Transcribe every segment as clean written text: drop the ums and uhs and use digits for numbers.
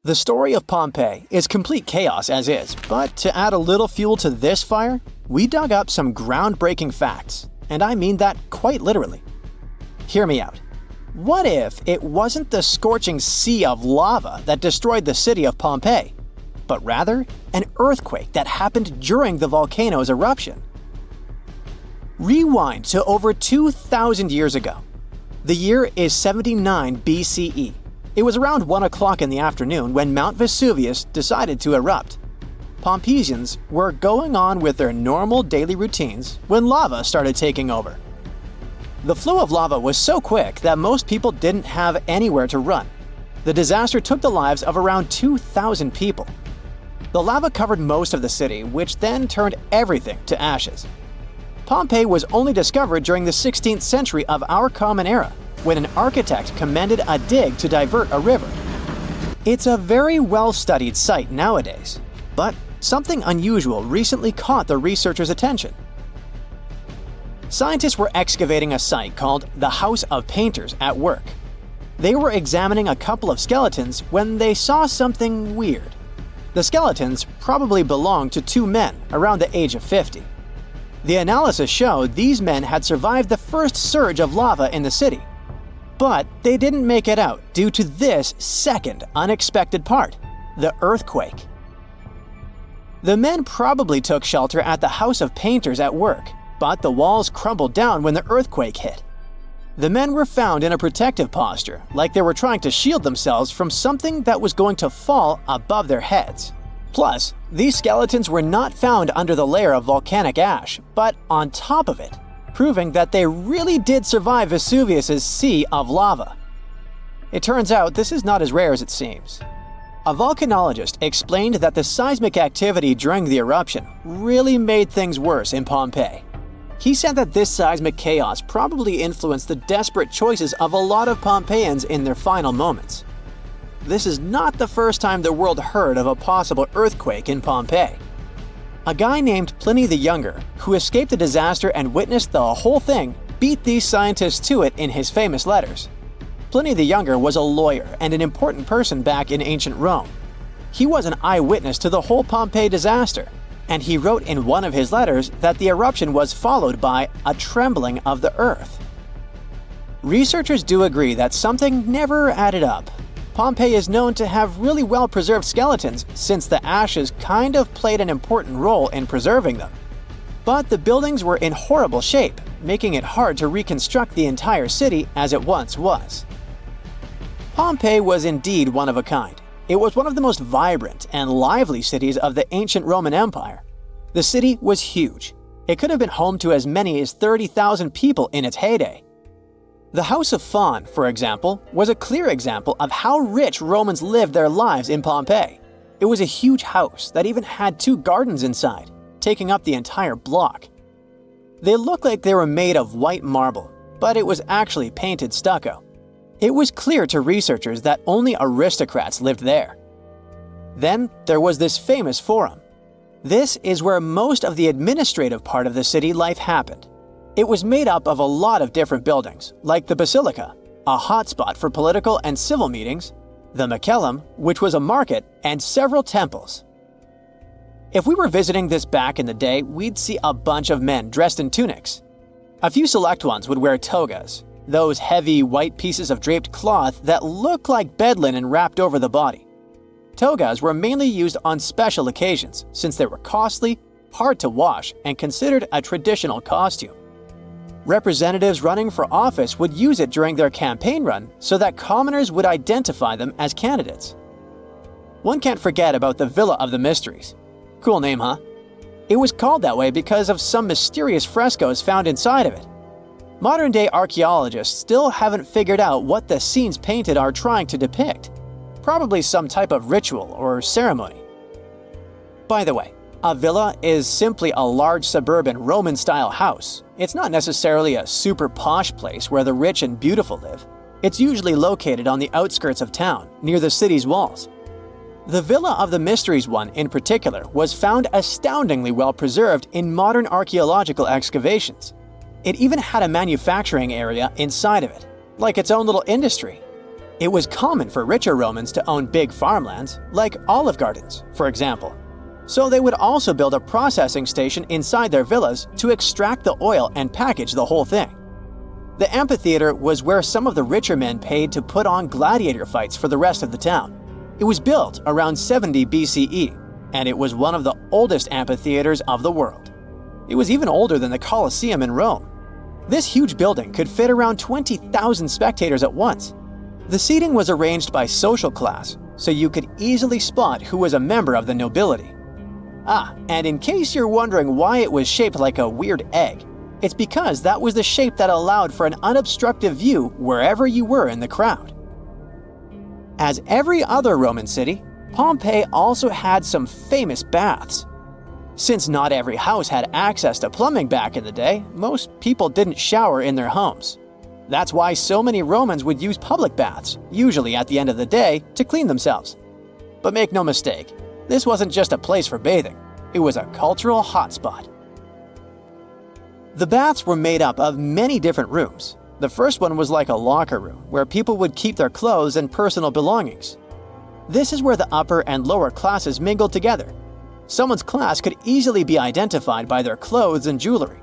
The story of Pompeii is complete chaos as is, but to add a little fuel to this fire, we dug up some groundbreaking facts, and I mean that quite literally. Hear me out. What if it wasn't the scorching sea of lava that destroyed the city of Pompeii, but rather an earthquake that happened during the volcano's eruption? Rewind to over 2,000 years ago. The year is 79 BCE. It was around 1 o'clock in the afternoon when Mount Vesuvius decided to erupt. Pompeians were going on with their normal daily routines when lava started taking over. The flow of lava was so quick that most people didn't have anywhere to run. The disaster took the lives of around 2,000 people. The lava covered most of the city, which then turned everything to ashes. Pompeii was only discovered during the 16th century of our Common Era, when an architect commended a dig to divert a river. It's a very well-studied site nowadays, but something unusual recently caught the researchers' attention. Scientists were excavating a site called the House of Painters at work. They were examining a couple of skeletons when they saw something weird. The skeletons probably belonged to two men around the age of 50. The analysis showed these men had survived the first surge of lava in the city, but they didn't make it out due to this second unexpected part, the earthquake. The men probably took shelter at the House of Painters at work, but the walls crumbled down when the earthquake hit. The men were found in a protective posture, like they were trying to shield themselves from something that was going to fall above their heads. Plus, these skeletons were not found under the layer of volcanic ash, but on top of it, proving that they really did survive Vesuvius's sea of lava. It turns out this is not as rare as it seems. A volcanologist explained that the seismic activity during the eruption really made things worse in Pompeii. He said that this seismic chaos probably influenced the desperate choices of a lot of Pompeians in their final moments. This is not the first time the world heard of a possible earthquake in Pompeii. A guy named Pliny the Younger, who escaped the disaster and witnessed the whole thing, beat these scientists to it in his famous letters. Pliny the Younger was a lawyer and an important person back in ancient Rome. He was an eyewitness to the whole Pompeii disaster, and he wrote in one of his letters that the eruption was followed by a trembling of the earth. Researchers do agree that something never added up. Pompeii is known to have really well-preserved skeletons since the ashes kind of played an important role in preserving them. But the buildings were in horrible shape, making it hard to reconstruct the entire city as it once was. Pompeii was indeed one of a kind. It was one of the most vibrant and lively cities of the ancient Roman Empire. The city was huge. It could have been home to as many as 30,000 people in its heyday. The House of Faun, for example, was a clear example of how rich Romans lived their lives in Pompeii. It was a huge house that even had 2 gardens inside, taking up the entire block. They looked like they were made of white marble, but it was actually painted stucco. It was clear to researchers that only aristocrats lived there. Then there was this famous forum. This is where most of the administrative part of the city life happened. It was made up of a lot of different buildings, like the Basilica, a hotspot for political and civil meetings, the Macellum, which was a market, and several temples. If we were visiting this back in the day, we'd see a bunch of men dressed in tunics. A few select ones would wear togas, those heavy white pieces of draped cloth that look like bed linen wrapped over the body. Togas were mainly used on special occasions since they were costly, hard to wash, and considered a traditional costume. Representatives running for office would use it during their campaign run so that commoners would identify them as candidates. One can't forget about the Villa of the Mysteries. Cool name, huh? It was called that way because of some mysterious frescoes found inside of it. Modern-day archaeologists still haven't figured out what the scenes painted are trying to depict. Probably some type of ritual or ceremony. By the way, a villa is simply a large suburban Roman-style house. It's not necessarily a super posh place where the rich and beautiful live. It's usually located on the outskirts of town, near the city's walls. The Villa of the Mysteries one, in particular, was found astoundingly well preserved in modern archaeological excavations. It even had a manufacturing area inside of it, like its own little industry. It was common for richer Romans to own big farmlands, like olive gardens, for example. So they would also build a processing station inside their villas to extract the oil and package the whole thing. The amphitheater was where some of the richer men paid to put on gladiator fights for the rest of the town. It was built around 70 BCE, and it was one of the oldest amphitheaters of the world. It was even older than the Colosseum in Rome. This huge building could fit around 20,000 spectators at once. The seating was arranged by social class, so you could easily spot who was a member of the nobility. And in case you're wondering why it was shaped like a weird egg, it's because that was the shape that allowed for an unobstructed view wherever you were in the crowd. As every other Roman city, Pompeii also had some famous baths. Since not every house had access to plumbing back in the day, most people didn't shower in their homes. That's why so many Romans would use public baths, usually at the end of the day, to clean themselves. But make no mistake, this wasn't just a place for bathing, it was a cultural hotspot. The baths were made up of many different rooms. The first one was like a locker room, where people would keep their clothes and personal belongings. This is where the upper and lower classes mingled together. Someone's class could easily be identified by their clothes and jewelry.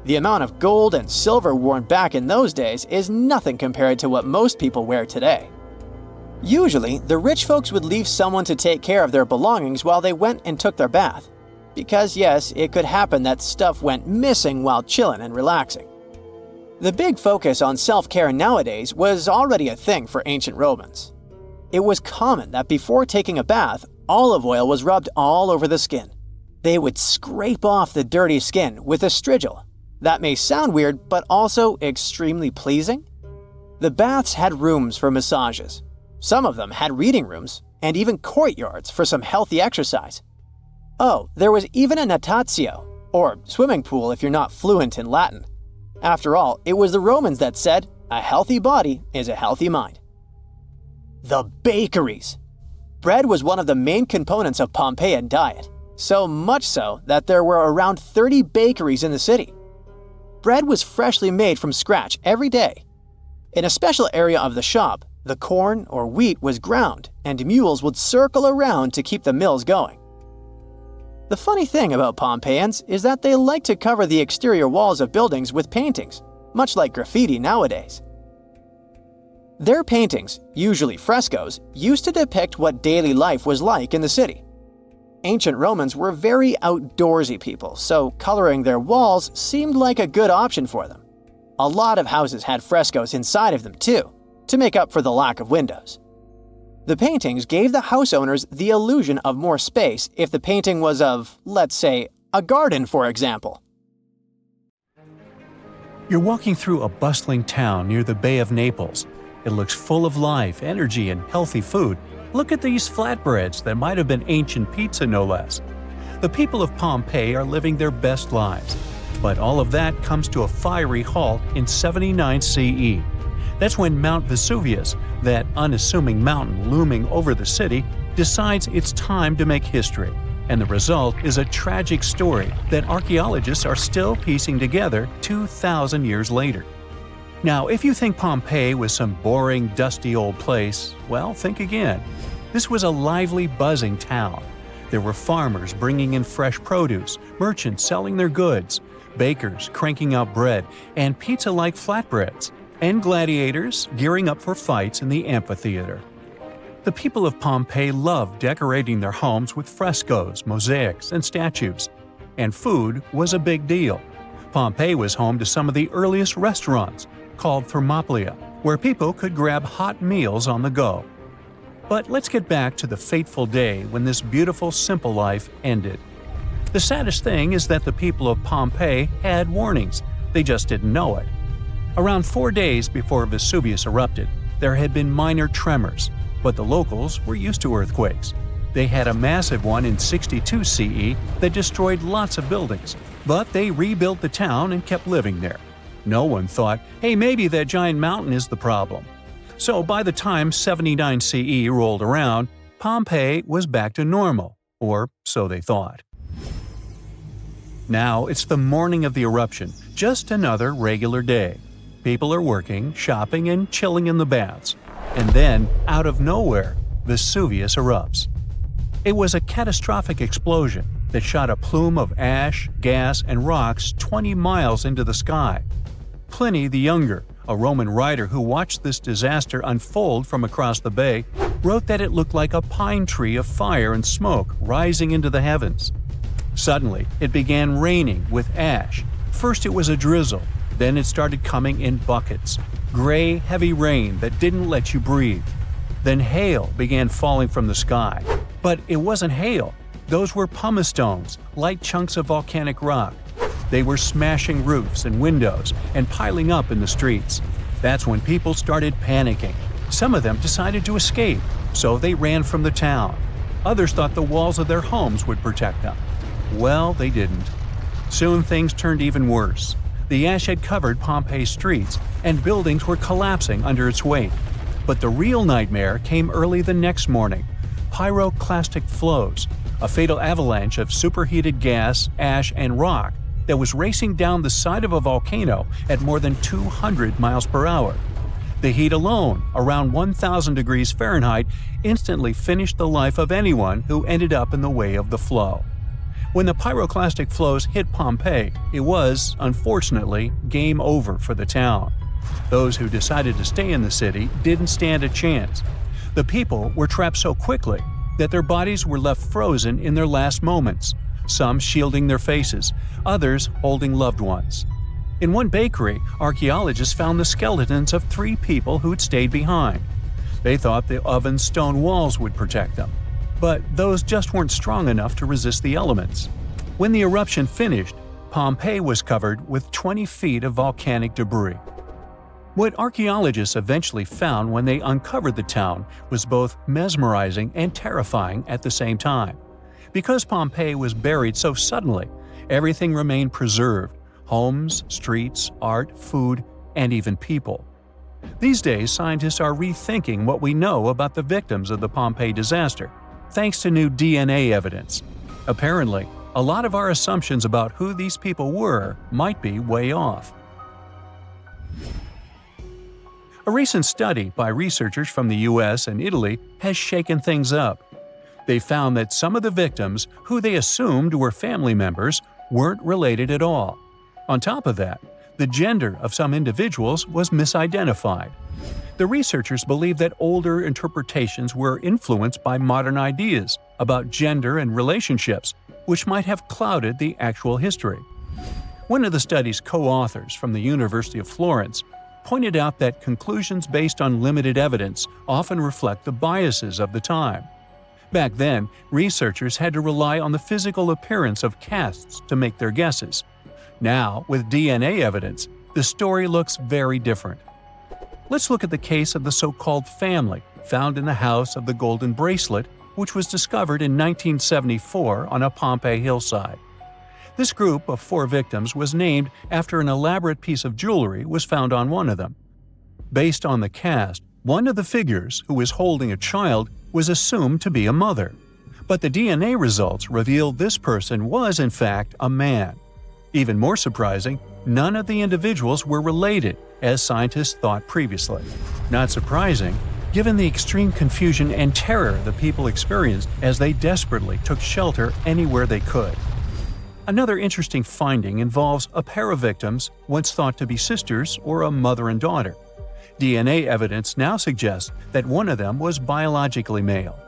The amount of gold and silver worn back in those days is nothing compared to what most people wear today. Usually, the rich folks would leave someone to take care of their belongings while they went and took their bath. Because yes, it could happen that stuff went missing while chilling and relaxing. The big focus on self-care nowadays was already a thing for ancient Romans. It was common that before taking a bath, olive oil was rubbed all over the skin. They would scrape off the dirty skin with a strigil. That may sound weird, but also extremely pleasing. The baths had rooms for massages. Some of them had reading rooms, and even courtyards for some healthy exercise. Oh, there was even a natatio, or swimming pool if you're not fluent in Latin. After all, it was the Romans that said, "A healthy body is a healthy mind." The bakeries. Bread was one of the main components of Pompeian diet, so much so that there were around 30 bakeries in the city. Bread was freshly made from scratch every day. In a special area of the shop, the corn or wheat was ground, and mules would circle around to keep the mills going. The funny thing about Pompeians is that they like to cover the exterior walls of buildings with paintings, much like graffiti nowadays. Their paintings, usually frescoes, used to depict what daily life was like in the city. Ancient Romans were very outdoorsy people, so coloring their walls seemed like a good option for them. A lot of houses had frescoes inside of them too, to make up for the lack of windows. The paintings gave the house owners the illusion of more space if the painting was of, let's say, a garden, for example. You're walking through a bustling town near the Bay of Naples. It looks full of life, energy, and healthy food. Look at these flatbreads that might have been ancient pizza, no less. The people of Pompeii are living their best lives. But all of that comes to a fiery halt in 79 CE. That's when Mount Vesuvius, that unassuming mountain looming over the city, decides it's time to make history. And the result is a tragic story that archaeologists are still piecing together 2,000 years later. Now, if you think Pompeii was some boring, dusty old place, well, think again. This was a lively, buzzing town. There were farmers bringing in fresh produce, merchants selling their goods, bakers cranking out bread and pizza-like flatbreads, and gladiators gearing up for fights in the amphitheater. The people of Pompeii loved decorating their homes with frescoes, mosaics, and statues. And food was a big deal. Pompeii was home to some of the earliest restaurants, called thermopylae, where people could grab hot meals on the go. But let's get back to the fateful day when this beautiful, simple life ended. The saddest thing is that the people of Pompeii had warnings, they just didn't know it. Around 4 days before Vesuvius erupted, there had been minor tremors, but the locals were used to earthquakes. They had a massive one in 62 CE that destroyed lots of buildings, but they rebuilt the town and kept living there. No one thought, hey, maybe that giant mountain is the problem. So by the time 79 CE rolled around, Pompeii was back to normal, or so they thought. Now it's the morning of the eruption, just another regular day. People are working, shopping, and chilling in the baths. And then, out of nowhere, Vesuvius erupts. It was a catastrophic explosion that shot a plume of ash, gas, and rocks 20 miles into the sky. Pliny the Younger, a Roman writer who watched this disaster unfold from across the bay, wrote that it looked like a pine tree of fire and smoke rising into the heavens. Suddenly, it began raining with ash. First it was a drizzle, then it started coming in buckets. Gray, heavy rain that didn't let you breathe. Then hail began falling from the sky. But it wasn't hail. Those were pumice stones, light chunks of volcanic rock. They were smashing roofs and windows and piling up in the streets. That's when people started panicking. Some of them decided to escape, so they ran from the town. Others thought the walls of their homes would protect them. Well, they didn't. Soon things turned even worse. The ash had covered Pompeii's streets, and buildings were collapsing under its weight. But the real nightmare came early the next morning. Pyroclastic flows, a fatal avalanche of superheated gas, ash, and rock that was racing down the side of a volcano at more than 200 miles per hour. The heat alone, around 1,000 degrees Fahrenheit, instantly finished the life of anyone who ended up in the way of the flow. When the pyroclastic flows hit Pompeii, it was, unfortunately, game over for the town. Those who decided to stay in the city didn't stand a chance. The people were trapped so quickly that their bodies were left frozen in their last moments, some shielding their faces, others holding loved ones. In one bakery, archaeologists found the skeletons of 3 people who'd stayed behind. They thought the oven's stone walls would protect them. But those just weren't strong enough to resist the elements. When the eruption finished, Pompeii was covered with 20 feet of volcanic debris. What archaeologists eventually found when they uncovered the town was both mesmerizing and terrifying at the same time. Because Pompeii was buried so suddenly, everything remained preserved: homes, streets, art, food, and even people. These days, scientists are rethinking what we know about the victims of the Pompeii disaster, thanks to new DNA evidence. Apparently, a lot of our assumptions about who these people were might be way off. A recent study by researchers from the US and Italy has shaken things up. They found that some of the victims, who they assumed were family members, weren't related at all. On top of that, the gender of some individuals was misidentified. The researchers believe that older interpretations were influenced by modern ideas about gender and relationships, which might have clouded the actual history. One of the study's co-authors from the University of Florence pointed out that conclusions based on limited evidence often reflect the biases of the time. Back then, researchers had to rely on the physical appearance of casts to make their guesses. Now, with DNA evidence, the story looks very different. Let's look at the case of the so-called family found in the House of the Golden Bracelet, which was discovered in 1974 on a Pompeii hillside. This group of 4 victims was named after an elaborate piece of jewelry was found on one of them. Based on the cast, one of the figures, who was holding a child, was assumed to be a mother. But the DNA results revealed this person was, in fact, a man. Even more surprising, none of the individuals were related, as scientists thought previously. Not surprising, given the extreme confusion and terror the people experienced as they desperately took shelter anywhere they could. Another interesting finding involves a pair of victims once thought to be sisters or a mother and daughter. DNA evidence now suggests that one of them was biologically male.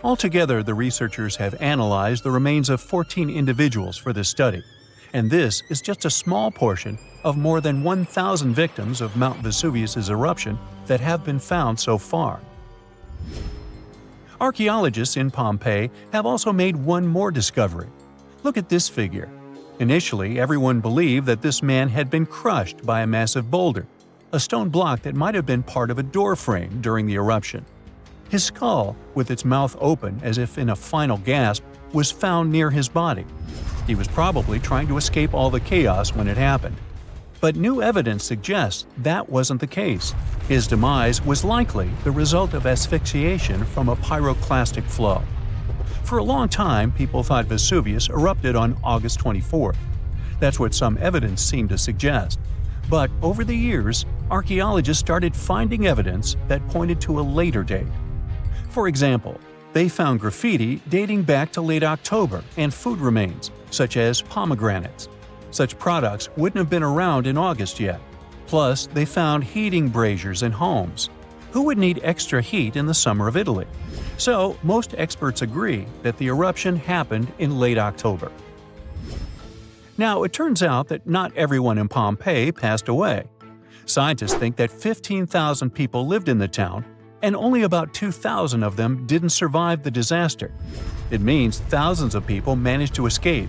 Altogether, the researchers have analyzed the remains of 14 individuals for this study, and this is just a small portion of more than 1,000 victims of Mount Vesuvius's eruption that have been found so far. Archaeologists in Pompeii have also made one more discovery. Look at this figure. Initially, everyone believed that this man had been crushed by a massive boulder, a stone block that might have been part of a door frame during the eruption. His skull, with its mouth open as if in a final gasp, was found near his body. He was probably trying to escape all the chaos when it happened. But new evidence suggests that wasn't the case. His demise was likely the result of asphyxiation from a pyroclastic flow. For a long time, people thought Vesuvius erupted on August 24th. That's what some evidence seemed to suggest. But over the years, archaeologists started finding evidence that pointed to a later date. For example, they found graffiti dating back to late October and food remains, such as pomegranates. Such products wouldn't have been around in August yet. Plus, they found heating braziers in homes. Who would need extra heat in the summer of Italy? So, most experts agree that the eruption happened in late October. Now, it turns out that not everyone in Pompeii passed away. Scientists think that 15,000 people lived in the town, and only about 2,000 of them didn't survive the disaster. It means thousands of people managed to escape.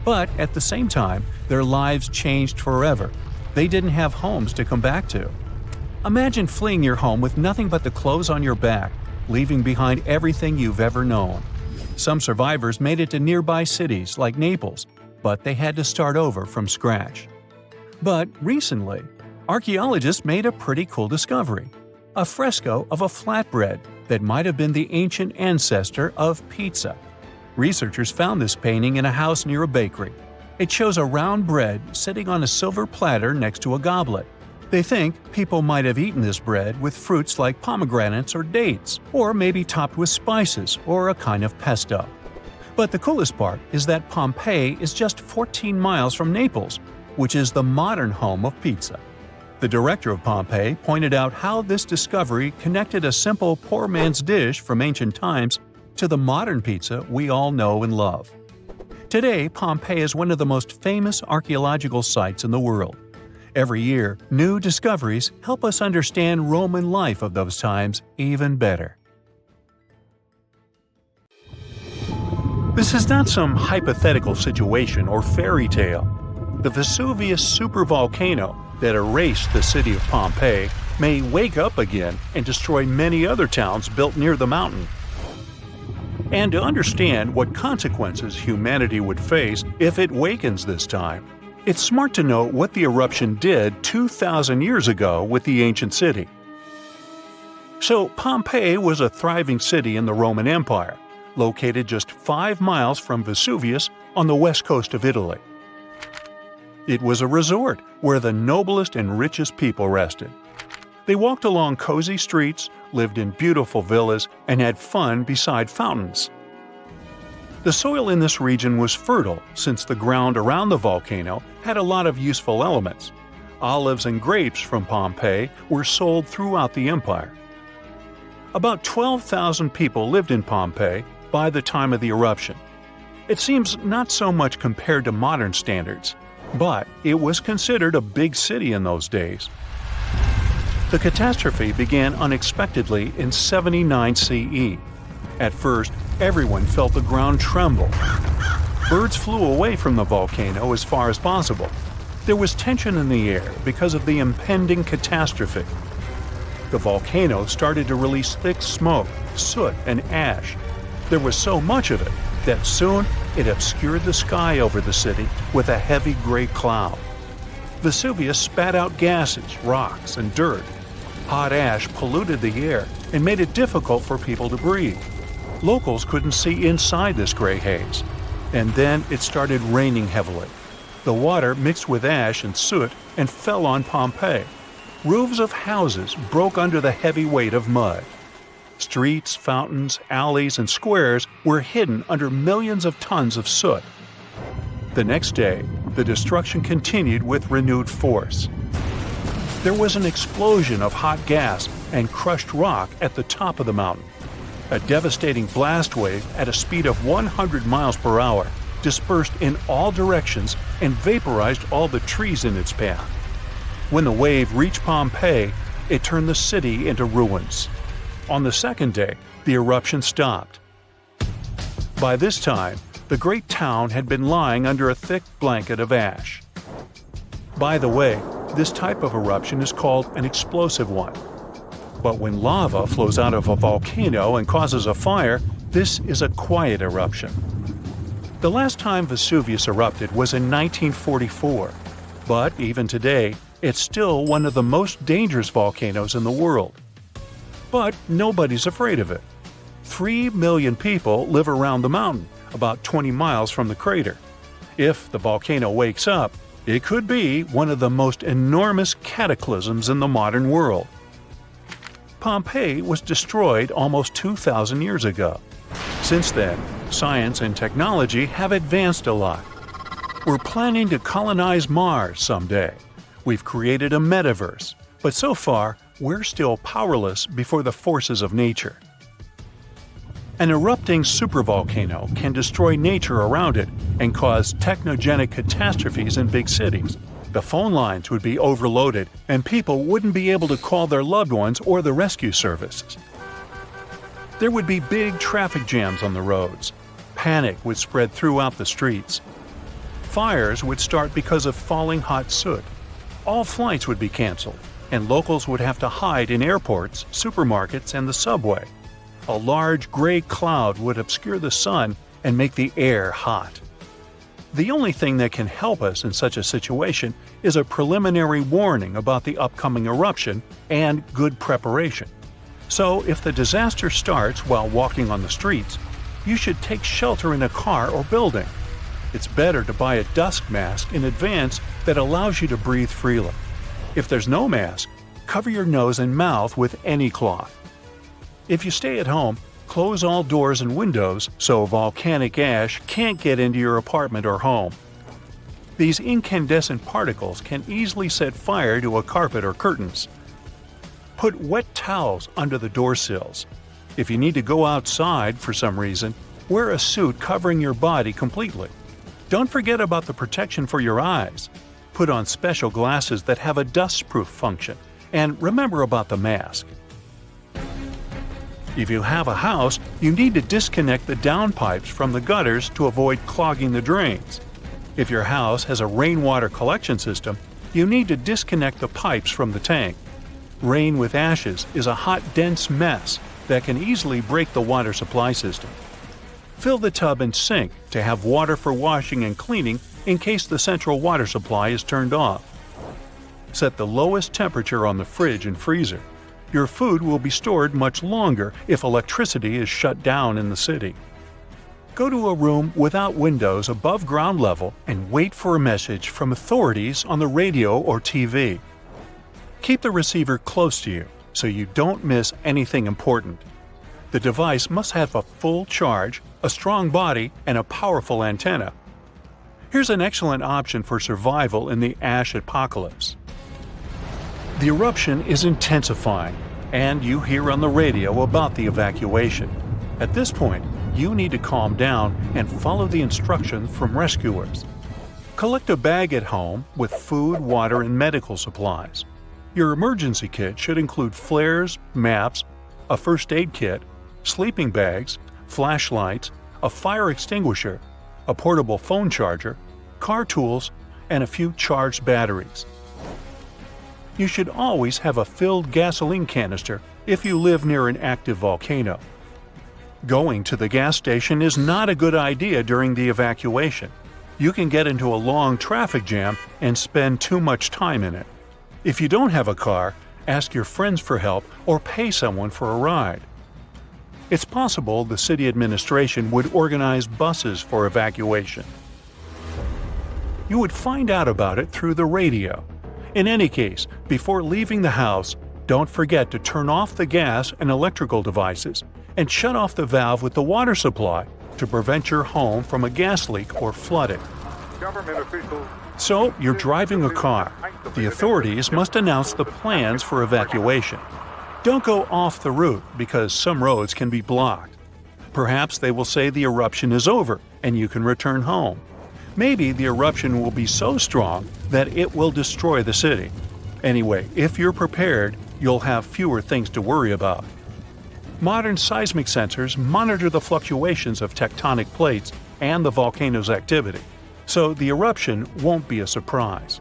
But at the same time, their lives changed forever. They didn't have homes to come back to. Imagine fleeing your home with nothing but the clothes on your back, leaving behind everything you've ever known. Some survivors made it to nearby cities like Naples, but they had to start over from scratch. But recently, archaeologists made a pretty cool discovery: a fresco of a flatbread that might have been the ancient ancestor of pizza. Researchers found this painting in a house near a bakery. It shows a round bread sitting on a silver platter next to a goblet. They think people might have eaten this bread with fruits like pomegranates or dates, or maybe topped with spices or a kind of pesto. But the coolest part is that Pompeii is just 14 miles from Naples, which is the modern home of pizza. The director of Pompeii pointed out how this discovery connected a simple poor man's dish from ancient times to the modern pizza we all know and love. Today, Pompeii is one of the most famous archaeological sites in the world. Every year, new discoveries help us understand Roman life of those times even better. This is not some hypothetical situation or fairy tale. The Vesuvius supervolcano that erased the city of Pompeii may wake up again and destroy many other towns built near the mountain. And to understand what consequences humanity would face if it wakens this time, it's smart to know what the eruption did 2,000 years ago with the ancient city. So, Pompeii was a thriving city in the Roman Empire, located just 5 miles from Vesuvius on the west coast of Italy. It was a resort where the noblest and richest people rested. They walked along cozy streets, lived in beautiful villas, and had fun beside fountains. The soil in this region was fertile since the ground around the volcano had a lot of useful elements. Olives and grapes from Pompeii were sold throughout the empire. About 12,000 people lived in Pompeii by the time of the eruption. It seems not so much compared to modern standards, but it was considered a big city in those days. The catastrophe began unexpectedly in 79 CE. At first, everyone felt the ground tremble. Birds flew away from the volcano as far as possible. There was tension in the air because of the impending catastrophe. The volcano started to release thick smoke, soot, and ash. There was so much of it that soon it obscured the sky over the city with a heavy gray cloud. Vesuvius spat out gases, rocks, and dirt. Hot ash polluted the air and made it difficult for people to breathe. Locals couldn't see inside this gray haze. And then it started raining heavily. The water mixed with ash and soot and fell on Pompeii. Roofs of houses broke under the heavy weight of mud. Streets, fountains, alleys, and squares were hidden under millions of tons of soot. The next day, the destruction continued with renewed force. There was an explosion of hot gas and crushed rock at the top of the mountain. A devastating blast wave at a speed of 100 miles per hour dispersed in all directions and vaporized all the trees in its path. When the wave reached Pompeii, it turned the city into ruins. On the second day, the eruption stopped. By this time, the great town had been lying under a thick blanket of ash. By the way, this type of eruption is called an explosive one. But when lava flows out of a volcano and causes a fire, this is a quiet eruption. The last time Vesuvius erupted was in 1944, but even today, it's still one of the most dangerous volcanoes in the world. But nobody's afraid of it. 3 million people live around the mountain, about 20 miles from the crater. If the volcano wakes up, It could be one of the most enormous cataclysms in the modern world. Pompeii was destroyed almost 2,000 years ago. Since then, science and technology have advanced a lot. We're planning to colonize Mars someday. We've created a metaverse, but so far, we're still powerless before the forces of nature. An erupting supervolcano can destroy nature around it and cause technogenic catastrophes in big cities. The phone lines would be overloaded and people wouldn't be able to call their loved ones or the rescue services. There would be big traffic jams on the roads. Panic would spread throughout the streets. Fires would start because of falling hot soot. All flights would be canceled, and locals would have to hide in airports, supermarkets, and the subway. A large gray cloud would obscure the sun and make the air hot. The only thing that can help us in such a situation is a preliminary warning about the upcoming eruption and good preparation. So, if the disaster starts while walking on the streets, you should take shelter in a car or building. It's better to buy a dust mask in advance that allows you to breathe freely. If there's no mask, cover your nose and mouth with any cloth. If you stay at home, close all doors and windows so volcanic ash can't get into your apartment or home. These incandescent particles can easily set fire to a carpet or curtains. Put wet towels under the door sills. If you need to go outside for some reason, wear a suit covering your body completely. Don't forget about the protection for your eyes. Put on special glasses that have a dust-proof function, and remember about the mask. If you have a house, you need to disconnect the downpipes from the gutters to avoid clogging the drains. If your house has a rainwater collection system, you need to disconnect the pipes from the tank. Rain with ashes is a hot, dense mess that can easily break the water supply system. Fill the tub and sink to have water for washing and cleaning in case the central water supply is turned off. Set the lowest temperature on the fridge and freezer. Your food will be stored much longer if electricity is shut down in the city. Go to a room without windows above ground level and wait for a message from authorities on the radio or TV. Keep the receiver close to you so you don't miss anything important. The device must have a full charge, a strong body, and a powerful antenna. Here's an excellent option for survival in the ash apocalypse. The eruption is intensifying, and you hear on the radio about the evacuation. At this point, you need to calm down and follow the instructions from rescuers. Collect a bag at home with food, water, and medical supplies. Your emergency kit should include flares, maps, a first aid kit, sleeping bags, flashlights, a fire extinguisher, a portable phone charger, car tools, and a few charged batteries. You should always have a filled gasoline canister if you live near an active volcano. Going to the gas station is not a good idea during the evacuation. You can get into a long traffic jam and spend too much time in it. If you don't have a car, ask your friends for help or pay someone for a ride. It's possible the city administration would organize buses for evacuation. You would find out about it through the radio. In any case, before leaving the house, don't forget to turn off the gas and electrical devices and shut off the valve with the water supply to prevent your home from a gas leak or flooding. Government officials. So, you're driving a car. The authorities must announce the plans for evacuation. Don't go off the route because some roads can be blocked. Perhaps they will say the eruption is over and you can return home. Maybe the eruption will be so strong that it will destroy the city. Anyway, if you're prepared, you'll have fewer things to worry about. Modern seismic sensors monitor the fluctuations of tectonic plates and the volcano's activity, so the eruption won't be a surprise.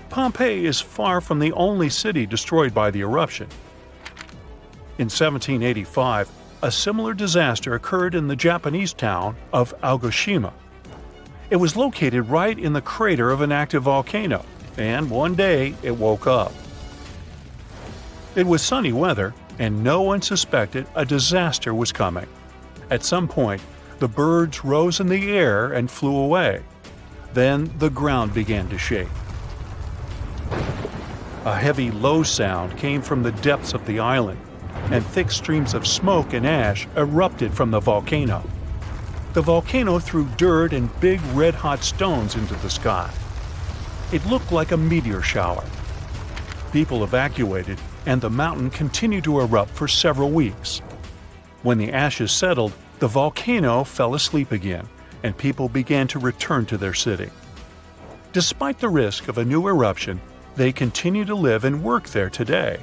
Pompeii is far from the only city destroyed by the eruption. In 1785, a similar disaster occurred in the Japanese town of Aogoshima. It was located right in the crater of an active volcano, and one day it woke up. It was sunny weather, and no one suspected a disaster was coming. At some point, the birds rose in the air and flew away. Then the ground began to shake. A heavy, low sound came from the depths of the island, and thick streams of smoke and ash erupted from the volcano. The volcano threw dirt and big red-hot stones into the sky. It looked like a meteor shower. People evacuated, and the mountain continued to erupt for several weeks. When the ashes settled, the volcano fell asleep again, and people began to return to their city. Despite the risk of a new eruption, they continue to live and work there today.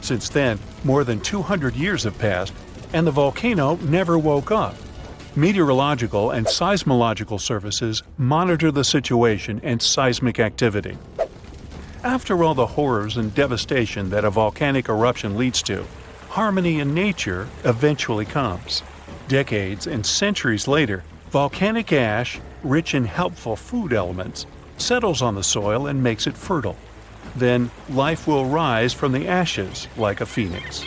Since then, more than 200 years have passed, and the volcano never woke up. Meteorological and seismological services monitor the situation and seismic activity. After all the horrors and devastation that a volcanic eruption leads to, harmony in nature eventually comes. Decades and centuries later, volcanic ash, rich in helpful food elements, settles on the soil and makes it fertile. Then life will rise from the ashes like a phoenix.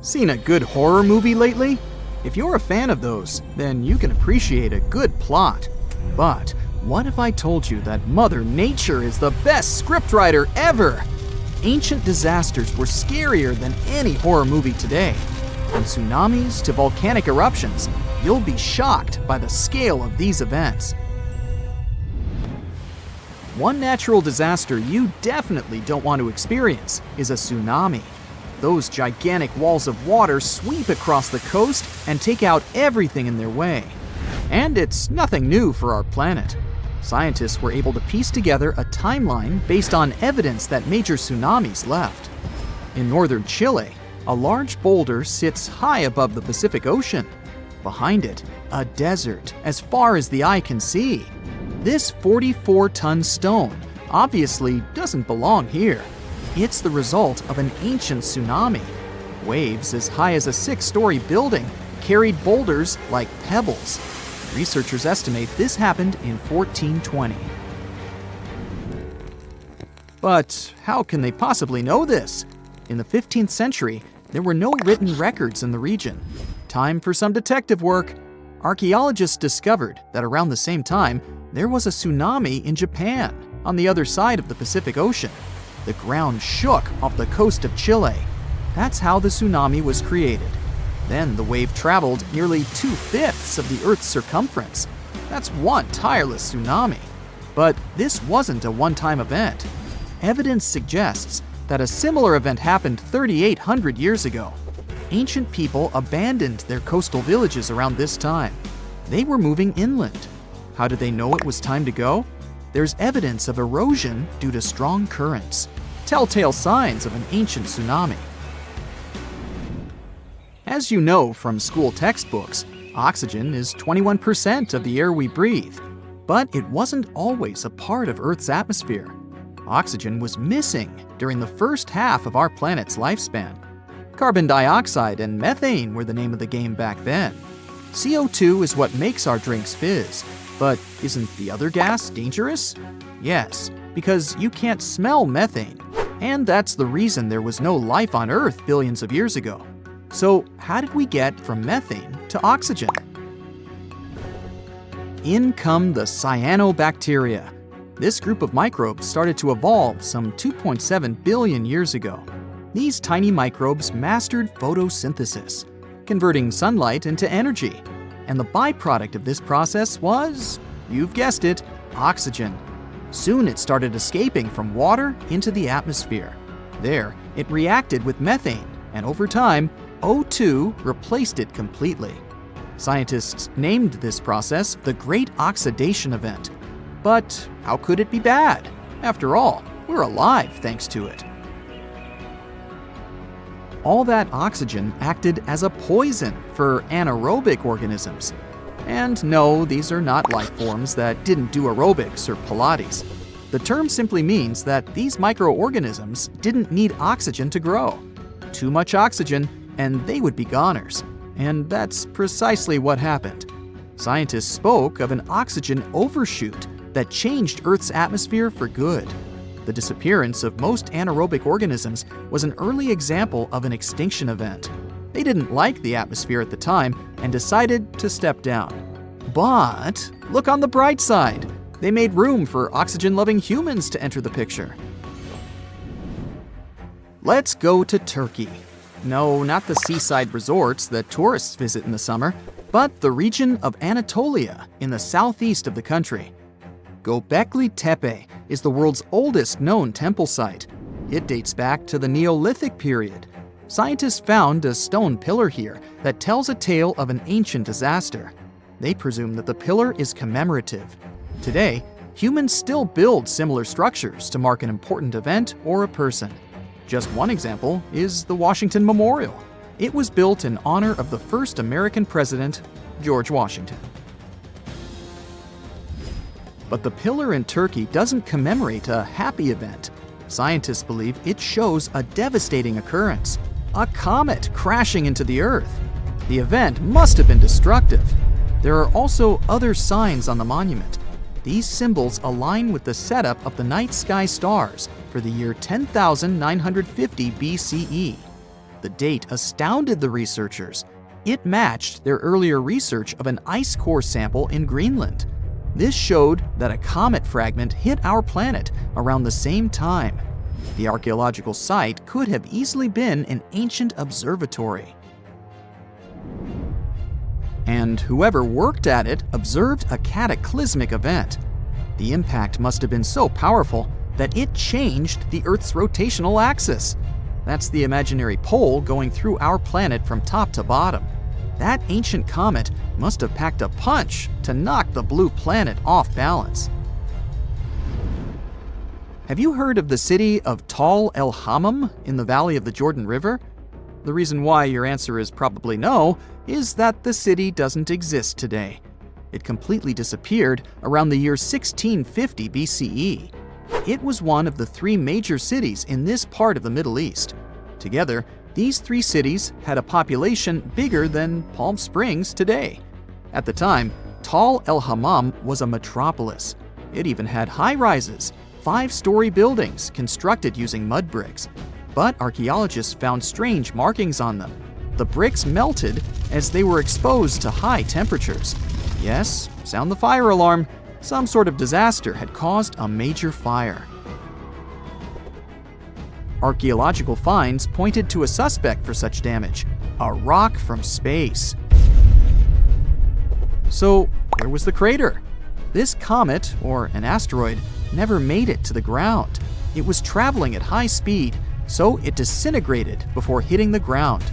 Seen a good horror movie lately? If you're a fan of those, then you can appreciate a good plot. But what if I told you that Mother Nature is the best scriptwriter ever? Ancient disasters were scarier than any horror movie today. From tsunamis to volcanic eruptions, you'll be shocked by the scale of these events. One natural disaster you definitely don't want to experience is a tsunami. Those gigantic walls of water sweep across the coast and take out everything in their way. And it's nothing new for our planet. Scientists were able to piece together a timeline based on evidence that major tsunamis left. In northern Chile, a large boulder sits high above the Pacific Ocean. Behind it, a desert as far as the eye can see. This 44-ton stone obviously doesn't belong here. It's the result of an ancient tsunami. Waves as high as a 6-story building carried boulders like pebbles. Researchers estimate this happened in 1420. But how can they possibly know this? In the 15th century, there were no written records in the region. Time for some detective work. Archaeologists discovered that around the same time, there was a tsunami in Japan, on the other side of the Pacific Ocean. The ground shook off the coast of Chile. That's how the tsunami was created. Then the wave traveled nearly 2/5 of the Earth's circumference. That's one tireless tsunami. But this wasn't a one-time event. Evidence suggests that a similar event happened 3,800 years ago. Ancient people abandoned their coastal villages around this time. They were moving inland. How did they know it was time to go? There's evidence of erosion due to strong currents, telltale signs of an ancient tsunami. As you know from school textbooks, oxygen is 21% of the air we breathe. But it wasn't always a part of Earth's atmosphere. Oxygen was missing during the first half of our planet's lifespan. Carbon dioxide and methane were the name of the game back then. CO2 is what makes our drinks fizz. But isn't the other gas dangerous? Yes, because you can't smell methane. And that's the reason there was no life on Earth billions of years ago. So how did we get from methane to oxygen? In come the cyanobacteria. This group of microbes started to evolve some 2.7 billion years ago. These tiny microbes mastered photosynthesis, converting sunlight into energy. And the byproduct of this process was, you've guessed it, oxygen. Soon it started escaping from water into the atmosphere. There, it reacted with methane, and over time, O2 replaced it completely. Scientists named this process the Great Oxidation Event. But how could it be bad? After all, we're alive thanks to it. All that oxygen acted as a poison for anaerobic organisms. And no, these are not life forms that didn't do aerobics or Pilates. The term simply means that these microorganisms didn't need oxygen to grow. Too much oxygen, and they would be goners. And that's precisely what happened. Scientists spoke of an oxygen overshoot that changed Earth's atmosphere for good. The disappearance of most anaerobic organisms was an early example of an extinction event. They didn't like the atmosphere at the time and decided to step down. But look on the bright side. They made room for oxygen-loving humans to enter the picture. Let's go to Turkey. No, not the seaside resorts that tourists visit in the summer, but the region of Anatolia in the southeast of the country. Göbekli Tepe is the world's oldest known temple site. It dates back to the Neolithic period. Scientists found a stone pillar here that tells a tale of an ancient disaster. They presume that the pillar is commemorative. Today, humans still build similar structures to mark an important event or a person. Just one example is the Washington Memorial. It was built in honor of the first American president, George Washington. But the pillar in Turkey doesn't commemorate a happy event. Scientists believe it shows a devastating occurrence, a comet crashing into the Earth. The event must have been destructive. There are also other signs on the monument. These symbols align with the setup of the night sky stars for the year 10,950 BCE. The date astounded the researchers. It matched their earlier research of an ice core sample in Greenland. This showed that a comet fragment hit our planet around the same time. The archaeological site could have easily been an ancient observatory. And whoever worked at it observed a cataclysmic event. The impact must have been so powerful that it changed the Earth's rotational axis. That's the imaginary pole going through our planet from top to bottom. That ancient comet must have packed a punch to knock the blue planet off balance. Have you heard of the city of Tal El Hammam in the valley of the Jordan River? The reason why your answer is probably no is that the city doesn't exist today. It completely disappeared around the year 1650 BCE. It was one of the three major cities in this part of the Middle East. Together, these three cities had a population bigger than Palm Springs today. At the time, Tal El Hammam was a metropolis. It even had high-rises, 5-story buildings constructed using mud bricks. But archaeologists found strange markings on them. The bricks melted as they were exposed to high temperatures. Yes, sound the fire alarm. Some sort of disaster had caused a major fire. Archaeological finds pointed to a suspect for such damage: a rock from space. So, where was the crater? This comet, or an asteroid, never made it to the ground. It was traveling at high speed, so it disintegrated before hitting the ground.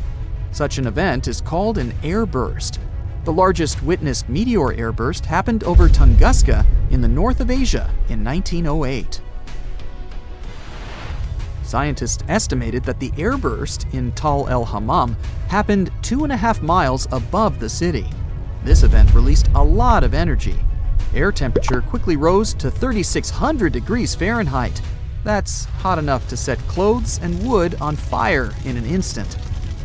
Such an event is called an airburst. The largest witnessed meteor airburst happened over Tunguska in the north of Asia in 1908. Scientists estimated that the airburst in Tal El Hammam happened 2.5 miles above the city. This event released a lot of energy. Air temperature quickly rose to 3,600 degrees Fahrenheit. That's hot enough to set clothes and wood on fire in an instant.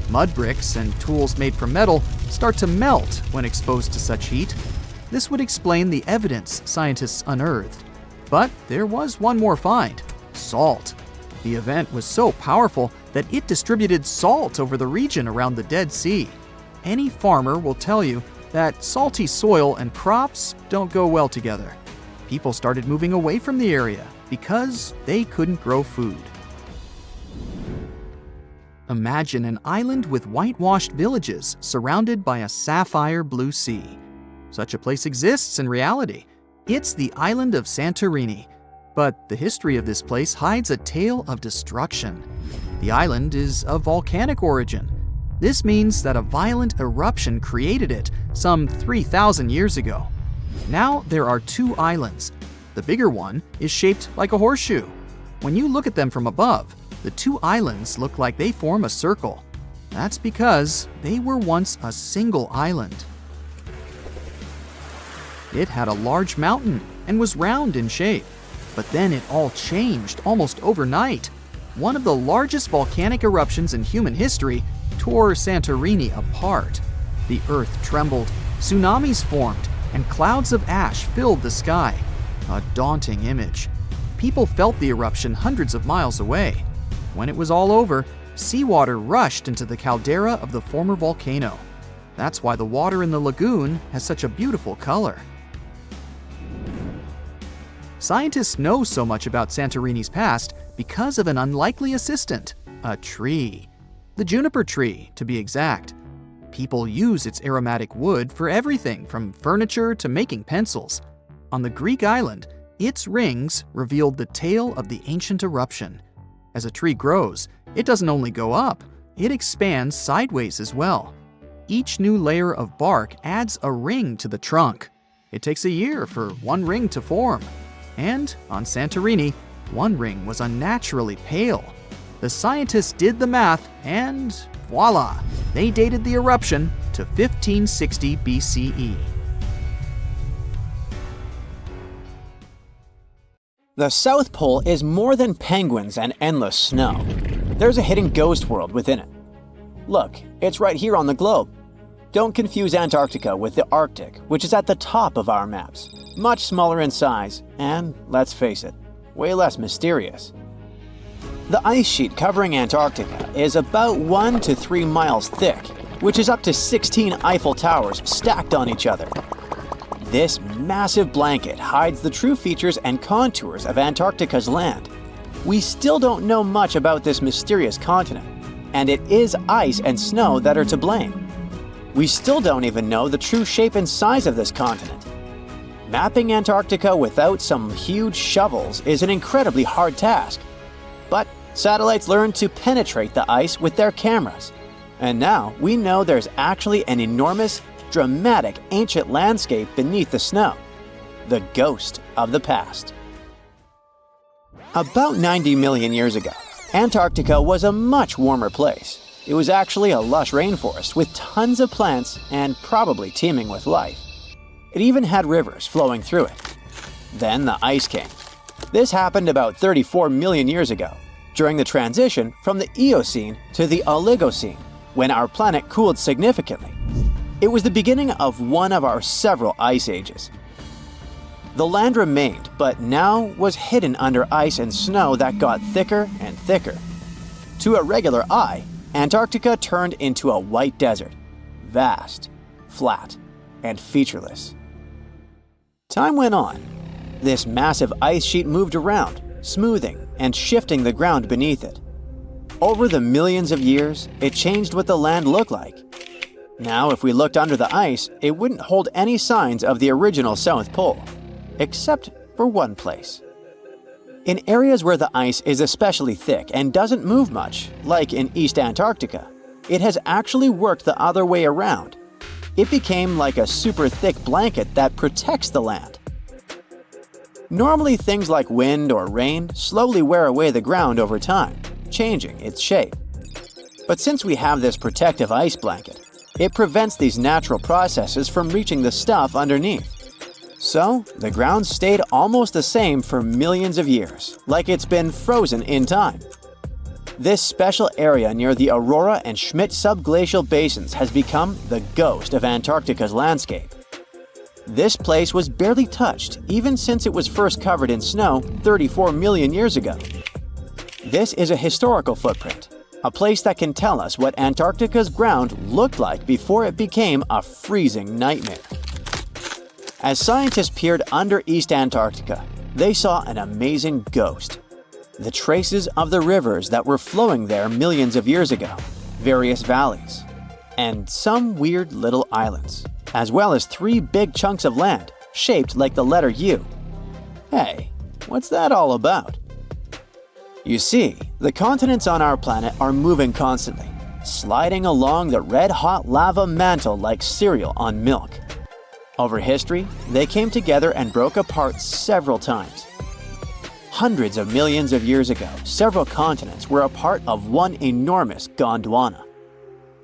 Mud bricks and tools made from metal start to melt when exposed to such heat. This would explain the evidence scientists unearthed. But there was one more find: salt. The event was so powerful that it distributed salt over the region around the Dead Sea. Any farmer will tell you that salty soil and crops don't go well together. People started moving away from the area because they couldn't grow food. Imagine an island with whitewashed villages surrounded by a sapphire blue sea. Such a place exists in reality. It's the island of Santorini. But the history of this place hides a tale of destruction. The island is of volcanic origin. This means that a violent eruption created it some 3,000 years ago. Now there are two islands. The bigger one is shaped like a horseshoe. When you look at them from above, the two islands look like they form a circle. That's because they were once a single island. It had a large mountain and was round in shape. But then it all changed almost overnight. One of the largest volcanic eruptions in human history tore Santorini apart. The earth trembled, tsunamis formed, and clouds of ash filled the sky. A daunting image. People felt the eruption hundreds of miles away. When it was all over, Seawater rushed into the caldera of the former volcano. That's why the water in the lagoon has such a beautiful color. Scientists know so much about Santorini's past because of an unlikely assistant, a tree. The juniper tree, to be exact. People use its aromatic wood for everything from furniture to making pencils. On the Greek island, its rings revealed the tale of the ancient eruption. As a tree grows, it doesn't only go up, it expands sideways as well. Each new layer of bark adds a ring to the trunk. It takes a year for one ring to form. And on Santorini, one ring was unnaturally pale. The scientists did the math and voila, they dated the eruption to 1560 BCE. The South Pole is more than penguins and endless snow. There's a hidden ghost world within it. Look, it's right here on the globe. Don't confuse Antarctica with the Arctic, which is at the top of our maps. Much smaller in size, and let's face it, way less mysterious. The ice sheet covering Antarctica is about 1 to 3 miles thick, which is up to 16 Eiffel Towers stacked on each other. This massive blanket hides the true features and contours of Antarctica's land. We still don't know much about this mysterious continent, and it is ice and snow that are to blame. We still don't even know the true shape and size of this continent. Mapping Antarctica without some huge shovels is an incredibly hard task. But satellites learned to penetrate the ice with their cameras. And now we know there's actually an enormous, dramatic ancient landscape beneath the snow. The ghost of the past. About 90 million years ago, Antarctica was a much warmer place. It was actually a lush rainforest with tons of plants and probably teeming with life. It even had rivers flowing through it. Then the ice came. This happened about 34 million years ago, during the transition from the Eocene to the Oligocene, when our planet cooled significantly. It was the beginning of one of our several ice ages. The land remained, but now was hidden under ice and snow that got thicker and thicker. To a regular eye, Antarctica turned into a white desert, vast, flat, and featureless. Time went on. This massive ice sheet moved around, smoothing and shifting the ground beneath it. Over the millions of years, it changed what the land looked like. Now, if we looked under the ice, it wouldn't hold any signs of the original South Pole, except for one place. In areas where the ice is especially thick and doesn't move much, like in East Antarctica, it has actually worked the other way around. It became like a super thick blanket that protects the land. Normally, things like wind or rain slowly wear away the ground over time, changing its shape. But since we have this protective ice blanket, it prevents these natural processes from reaching the stuff underneath. So, the ground stayed almost the same for millions of years, like it's been frozen in time. This special area near the Aurora and Schmidt subglacial basins has become the ghost of Antarctica's landscape. This place was barely touched even since it was first covered in snow 34 million years ago. This is a historical footprint, a place that can tell us what Antarctica's ground looked like before it became a freezing nightmare. As scientists peered under East Antarctica, they saw an amazing ghost. The traces of the rivers that were flowing there millions of years ago, various valleys, and some weird little islands, as well as 3 big chunks of land shaped like the letter U. Hey, what's that all about? You see, the continents on our planet are moving constantly, sliding along the red-hot lava mantle like cereal on milk. Over history, they came together and broke apart several times. Hundreds of millions of years ago, several continents were a part of one enormous Gondwana.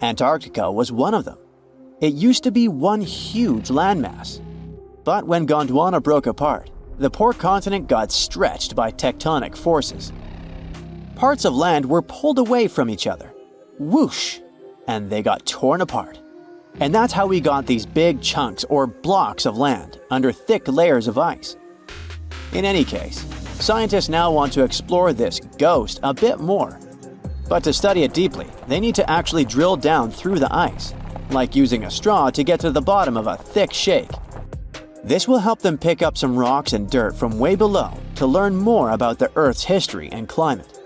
Antarctica was one of them. It used to be one huge landmass. But when Gondwana broke apart, the poor continent got stretched by tectonic forces. Parts of land were pulled away from each other. Whoosh! And they got torn apart. And that's how we got these big chunks or blocks of land under thick layers of ice. In any case, scientists now want to explore this ghost a bit more. But to study it deeply, they need to actually drill down through the ice, like using a straw to get to the bottom of a thick shake. This will help them pick up some rocks and dirt from way below to learn more about the Earth's history and climate.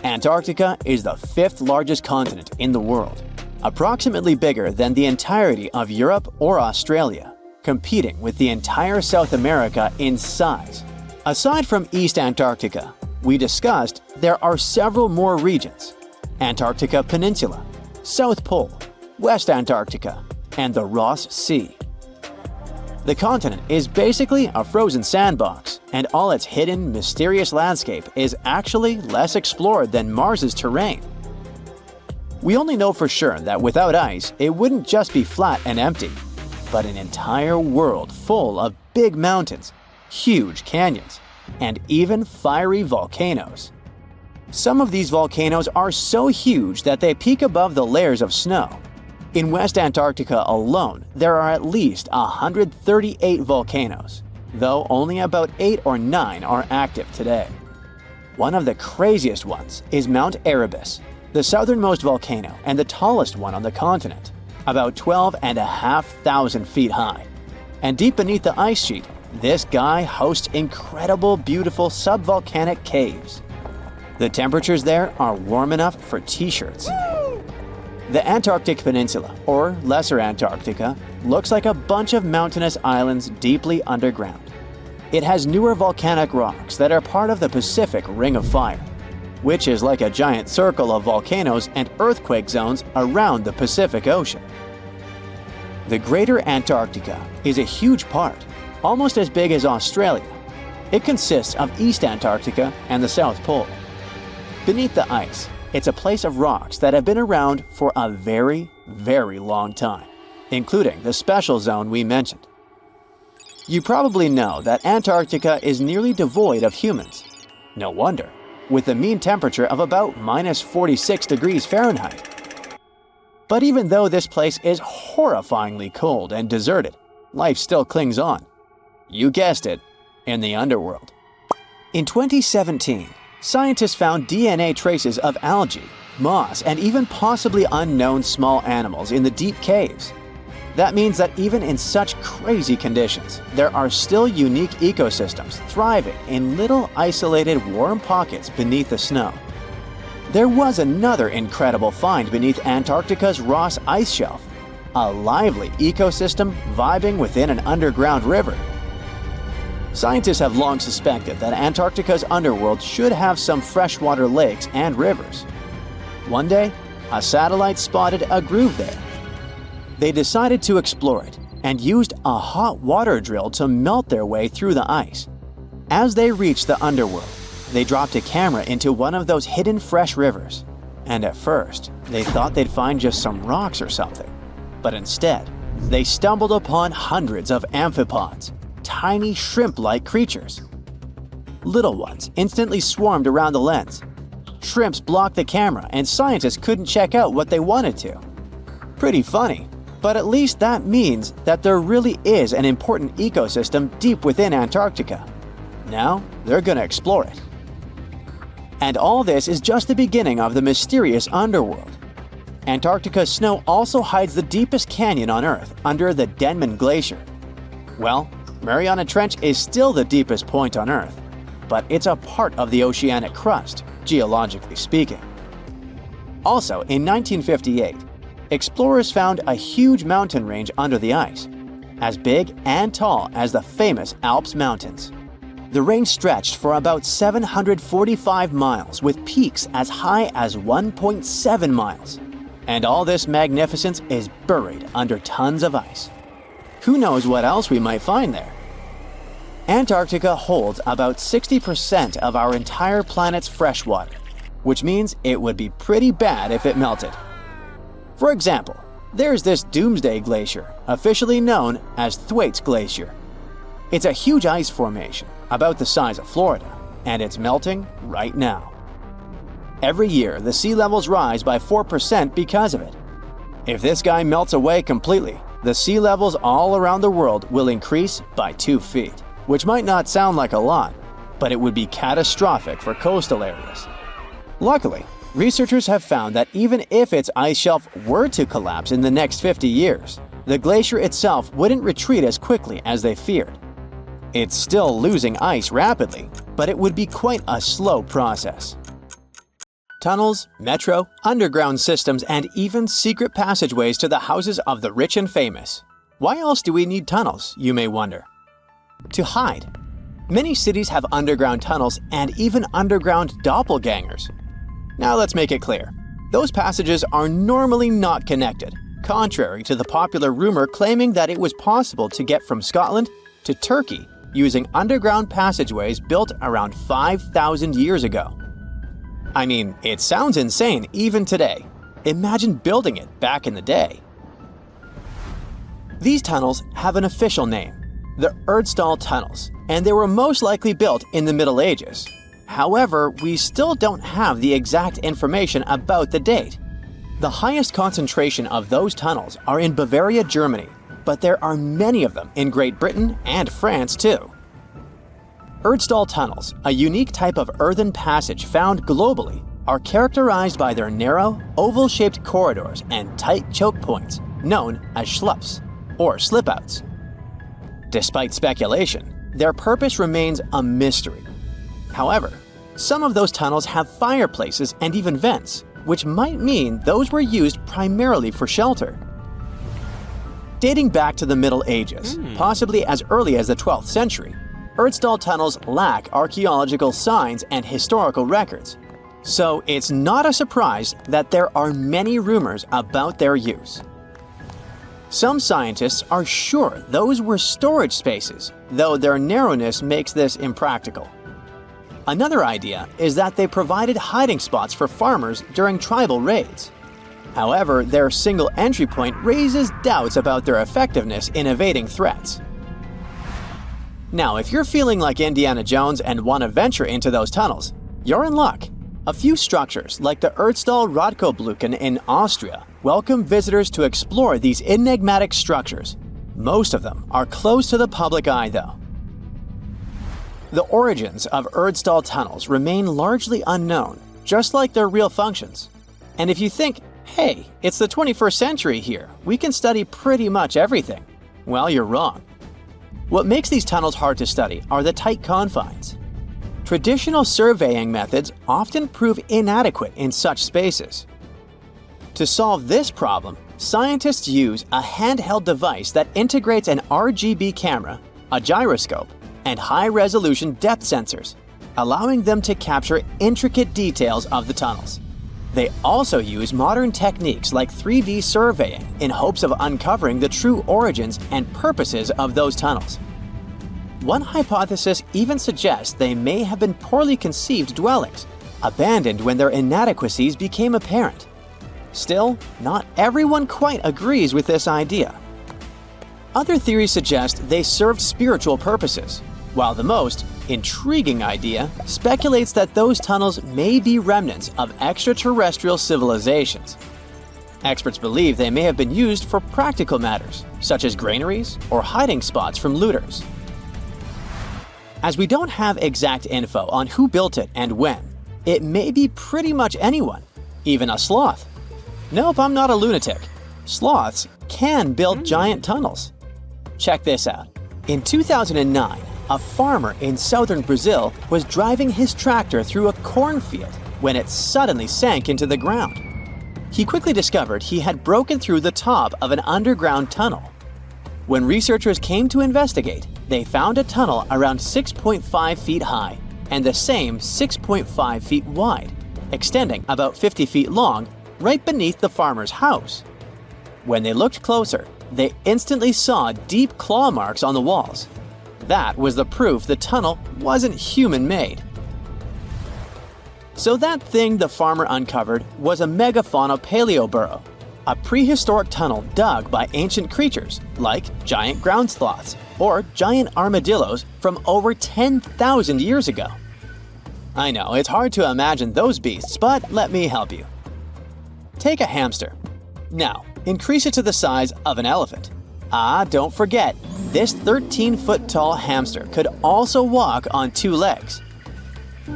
Antarctica is the 5th largest continent in the world, approximately bigger than the entirety of Europe or Australia, competing with the entire South America in size. Aside from East Antarctica, we discussed there are several more regions: Antarctica Peninsula, South Pole, West Antarctica, and the Ross Sea. The continent is basically a frozen sandbox, and all its hidden, mysterious landscape is actually less explored than Mars's terrain. We only know for sure that without ice, it wouldn't just be flat and empty, but an entire world full of big mountains, huge canyons, and even fiery volcanoes. Some of these volcanoes are so huge that they peak above the layers of snow. In West Antarctica alone, there are at least 138 volcanoes, though only about 8 or 9 are active today. One of the craziest ones is Mount Erebus, the southernmost volcano and the tallest one on the continent, about 12,500 feet high. And deep beneath the ice sheet, this guy hosts incredible, beautiful subvolcanic caves. The temperatures there are warm enough for t-shirts. The Antarctic Peninsula, or Lesser Antarctica, looks like a bunch of mountainous islands deeply underground. It has newer volcanic rocks that are part of the Pacific Ring of Fire, which is like a giant circle of volcanoes and earthquake zones around the Pacific Ocean. The Greater Antarctica is a huge part, almost as big as Australia. It consists of East Antarctica and the South Pole. Beneath the ice, it's a place of rocks that have been around for a very, very long time, including the special zone we mentioned. You probably know that Antarctica is nearly devoid of humans. No wonder, with a mean temperature of about -46 degrees Fahrenheit. But even though this place is horrifyingly cold and deserted, life still clings on. You guessed it, in the underworld. In 2017, scientists found DNA traces of algae, moss, and even possibly unknown small animals in the deep caves. That means that even in such crazy conditions, there are still unique ecosystems thriving in little isolated warm pockets beneath the snow. There was another incredible find beneath Antarctica's Ross Ice Shelf, a lively ecosystem vibing within an underground river. Scientists have long suspected that Antarctica's underworld should have some freshwater lakes and rivers. One day, a satellite spotted a groove there. They decided to explore it and used a hot water drill to melt their way through the ice. As they reached the underworld, they dropped a camera into one of those hidden fresh rivers. And at first, they thought they'd find just some rocks or something. But instead, they stumbled upon hundreds of amphipods, tiny shrimp-like creatures. Little ones instantly swarmed around the lens. Shrimps blocked the camera and scientists couldn't check out what they wanted to. Pretty funny, but at least that means that there really is an important ecosystem deep within Antarctica. Now, they're gonna explore it. And all this is just the beginning of the mysterious underworld. Antarctica's snow also hides the deepest canyon on Earth under the Denman Glacier. Well, Mariana Trench is still the deepest point on Earth, but it's a part of the oceanic crust, geologically speaking. Also, in 1958, explorers found a huge mountain range under the ice, as big and tall as the famous Alps Mountains. The range stretched for about 745 miles with peaks as high as 1.7 miles. And all this magnificence is buried under tons of ice. Who knows what else we might find there? Antarctica holds about 60% of our entire planet's fresh water, which means it would be pretty bad if it melted. For example, there's this Doomsday Glacier, officially known as Thwaites Glacier. It's a huge ice formation, about the size of Florida, and it's melting right now. Every year, the sea levels rise by 4% because of it. If this guy melts away completely, the sea levels all around the world will increase by 2 feet, which might not sound like a lot, but it would be catastrophic for coastal areas. Luckily, Researchers have found that even if its ice shelf were to collapse in the next 50 years, the glacier itself wouldn't retreat as quickly as they feared. It's still losing ice rapidly, but it would be quite a slow process. Tunnels, metro, underground systems, and even secret passageways to the houses of the rich and famous. Why else do we need tunnels, you may wonder? To hide. Many cities have underground tunnels and even underground doppelgangers. Now let's make it clear. Those passages are normally not connected, contrary to the popular rumor claiming that it was possible to get from Scotland to Turkey using underground passageways built around 5,000 years ago. I mean, it sounds insane even today. Imagine building it back in the day. These tunnels have an official name, the Erdstall Tunnels, and they were most likely built in the Middle Ages. However, we still don't have the exact information about the date. The highest concentration of those tunnels are in Bavaria, Germany, but there are many of them in Great Britain and France too. Erdstall tunnels, a unique type of earthen passage found globally, are characterized by their narrow, oval-shaped corridors and tight choke points, known as schlups, or slip-outs. Despite speculation, their purpose remains a mystery. However, some of those tunnels have fireplaces and even vents, which might mean those were used primarily for shelter. Dating back to the Middle Ages, possibly as early as the 12th century, Erdstall tunnels lack archaeological signs and historical records, so it's not a surprise that there are many rumors about their use. Some scientists are sure those were storage spaces, though their narrowness makes this impractical. Another idea is that they provided hiding spots for farmers during tribal raids. However, their single entry point raises doubts about their effectiveness in evading threats. Now, if you're feeling like Indiana Jones and want to venture into those tunnels, you're in luck. A few structures, like the Erdstall Radkobluken in Austria, welcome visitors to explore these enigmatic structures. Most of them are closed to the public eye, though. The origins of Erdstall tunnels remain largely unknown, just like their real functions. And if you think, hey, it's the 21st century here, we can study pretty much everything, well, you're wrong. What makes these tunnels hard to study are the tight confines. Traditional surveying methods often prove inadequate in such spaces. To solve this problem, scientists use a handheld device that integrates an RGB camera, a gyroscope, and high-resolution depth sensors, allowing them to capture intricate details of the tunnels. They also use modern techniques like 3D surveying in hopes of uncovering the true origins and purposes of those tunnels. One hypothesis even suggests they may have been poorly conceived dwellings, abandoned when their inadequacies became apparent. Still, not everyone quite agrees with this idea. Other theories suggest they served spiritual purposes, while the most intriguing idea speculates that those tunnels may be remnants of extraterrestrial civilizations. Experts believe they may have been used for practical matters, such as granaries or hiding spots from looters. As we don't have exact info on who built it and when, it may be pretty much anyone, even a sloth. Nope, I'm not a lunatic. Sloths can build giant tunnels. Check this out. In 2009, a farmer in southern Brazil was driving his tractor through a cornfield when it suddenly sank into the ground. He quickly discovered he had broken through the top of an underground tunnel. When researchers came to investigate, they found a tunnel around 6.5 feet high and the same 6.5 feet wide, extending about 50 feet long, right beneath the farmer's house. When they looked closer, they instantly saw deep claw marks on the walls. That was the proof the tunnel wasn't human-made. So that thing the farmer uncovered was a megafauna paleoburrow, a prehistoric tunnel dug by ancient creatures like giant ground sloths or giant armadillos from over 10,000 years ago. I know, it's hard to imagine those beasts, but let me help you. Take a hamster. Now, increase it to the size of an elephant. Don't forget, this 13-foot tall hamster could also walk on two legs.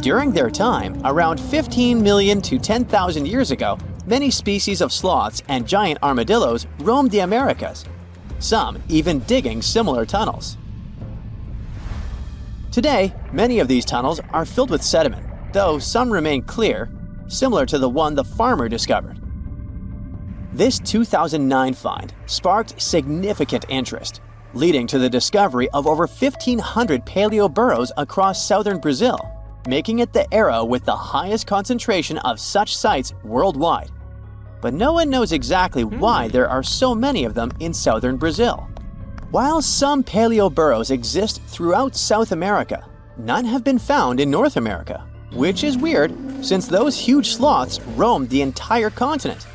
During their time, around 15 million to 10,000 years ago, many species of sloths and giant armadillos roamed the Americas, some even digging similar tunnels. Today, many of these tunnels are filled with sediment, though some remain clear, similar to the one the farmer discovered. This 2009 find sparked significant interest, leading to the discovery of over 1,500 paleo burrows across southern Brazil, making it the era with the highest concentration of such sites worldwide. But no one knows exactly why there are so many of them in southern Brazil. While some paleo burrows exist throughout South America, none have been found in North America, which is weird since those huge sloths roamed the entire continent.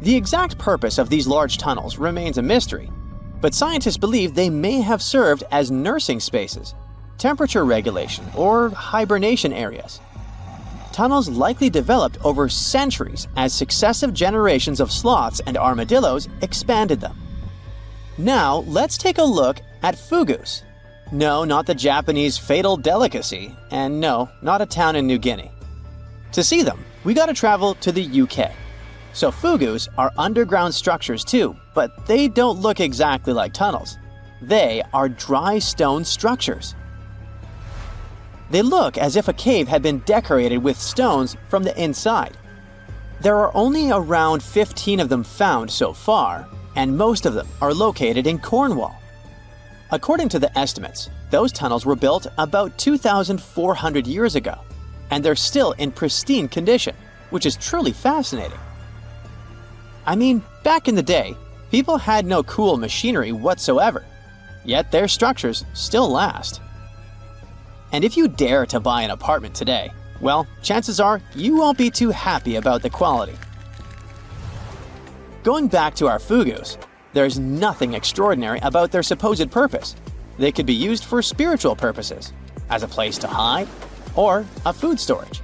The exact purpose of these large tunnels remains a mystery, but scientists believe they may have served as nursing spaces, temperature regulation, or hibernation areas. Tunnels likely developed over centuries as successive generations of sloths and armadillos expanded them. Now, let's take a look at fugus. No, not the Japanese fatal delicacy, and no, not a town in New Guinea. To see them, we gotta travel to the UK. So fugus are underground structures too, but they don't look exactly like tunnels. They are dry stone structures. They look as if a cave had been decorated with stones from the inside. There are only around 15 of them found so far, and most of them are located in Cornwall. According to the estimates, those tunnels were built about 2,400 years ago, and they're still in pristine condition, which is truly fascinating. I mean, back in the day, people had no cool machinery whatsoever, yet their structures still last. And if you dare to buy an apartment today, well, chances are you won't be too happy about the quality. Going back to our fugus, there's nothing extraordinary about their supposed purpose. They could be used for spiritual purposes, as a place to hide, or a food storage.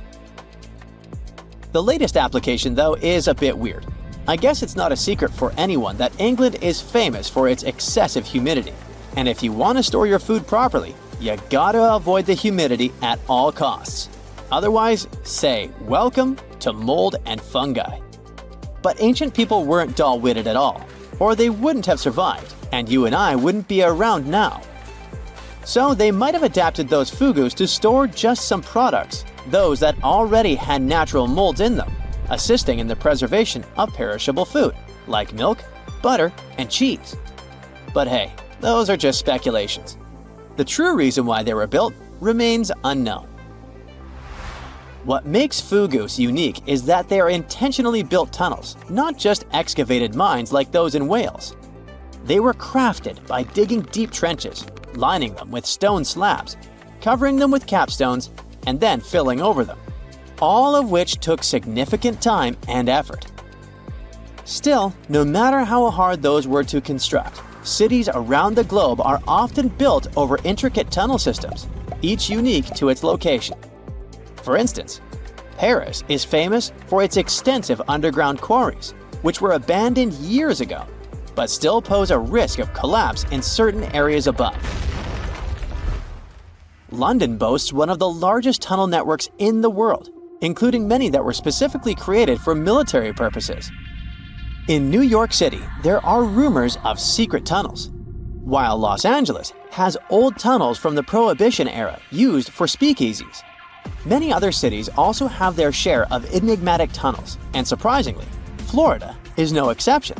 The latest application, though, is a bit weird. I guess it's not a secret for anyone that England is famous for its excessive humidity. And if you want to store your food properly, you gotta avoid the humidity at all costs. Otherwise, say welcome to mold and fungi. But ancient people weren't dull-witted at all, or they wouldn't have survived, and you and I wouldn't be around now. So they might have adapted those fugus to store just some products, those that already had natural molds in them, assisting in the preservation of perishable food, like milk, butter, and cheese. But hey, those are just speculations. The true reason why they were built remains unknown. What makes fugus unique is that they are intentionally built tunnels, not just excavated mines like those in Wales. They were crafted by digging deep trenches, lining them with stone slabs, covering them with capstones, and then filling over them, all of which took significant time and effort. Still, no matter how hard those were to construct, cities around the globe are often built over intricate tunnel systems, each unique to its location. For instance, Paris is famous for its extensive underground quarries, which were abandoned years ago, but still pose a risk of collapse in certain areas above. London boasts one of the largest tunnel networks in the world, including many that were specifically created for military purposes. In New York City, there are rumors of secret tunnels, while Los Angeles has old tunnels from the Prohibition era used for speakeasies. Many other cities also have their share of enigmatic tunnels, and surprisingly, Florida is no exception.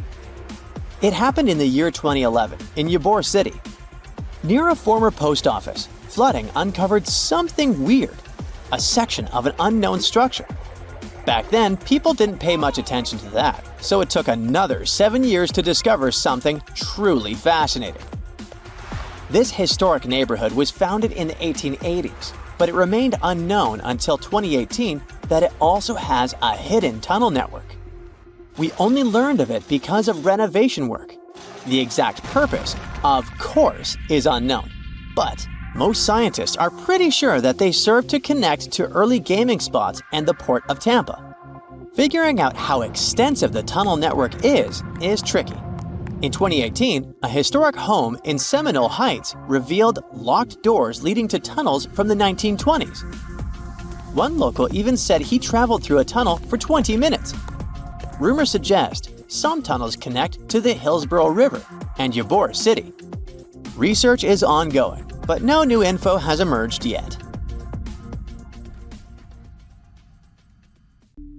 It happened in the year 2011 in Ybor City. Near a former post office, flooding uncovered something weird, a section of an unknown structure. Back then, people didn't pay much attention to that, so it took another 7 years to discover something truly fascinating. This historic neighborhood was founded in the 1880s, but it remained unknown until 2018 that it also has a hidden tunnel network. We only learned of it because of renovation work. The exact purpose, of course, is unknown, but most scientists are pretty sure that they serve to connect to early gaming spots and the port of Tampa. Figuring out how extensive the tunnel network is tricky. In 2018, a historic home in Seminole Heights revealed locked doors leading to tunnels from the 1920s. One local even said he traveled through a tunnel for 20 minutes. Rumors suggest some tunnels connect to the Hillsborough River and Ybor City. Research is ongoing, but no new info has emerged yet.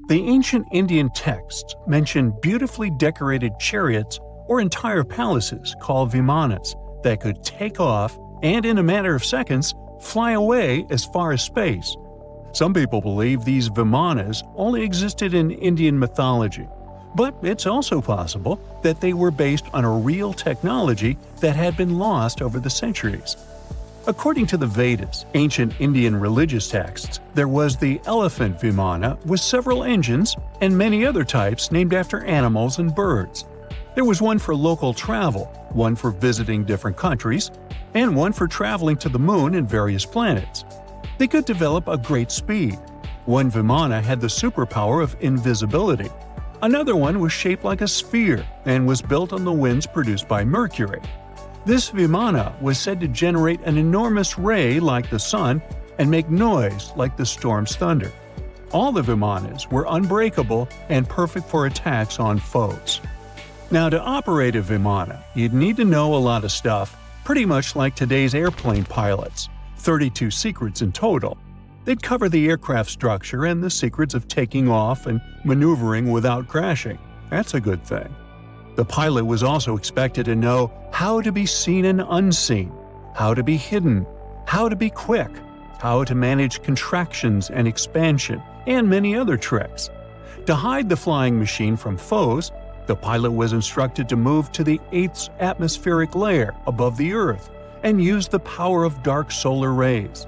The ancient Indian texts mention beautifully decorated chariots or entire palaces called vimanas that could take off and, in a matter of seconds, fly away as far as space. Some people believe these vimanas only existed in Indian mythology, but it's also possible that they were based on a real technology that had been lost over the centuries. According to the Vedas, ancient Indian religious texts, there was the elephant vimana with several engines and many other types named after animals and birds. There was one for local travel, one for visiting different countries, and one for traveling to the moon and various planets. They could develop a great speed. One vimana had the superpower of invisibility. Another one was shaped like a sphere and was built on the winds produced by Mercury. This vimana was said to generate an enormous ray like the sun and make noise like the storm's thunder. All the vimanas were unbreakable and perfect for attacks on foes. Now, to operate a vimana, you'd need to know a lot of stuff, pretty much like today's airplane pilots, 32 secrets in total. They'd cover the aircraft structure and the secrets of taking off and maneuvering without crashing. That's a good thing. The pilot was also expected to know how to be seen and unseen, how to be hidden, how to be quick, how to manage contractions and expansion, and many other tricks. To hide the flying machine from foes, the pilot was instructed to move to the 8th atmospheric layer above the Earth and use the power of dark solar rays.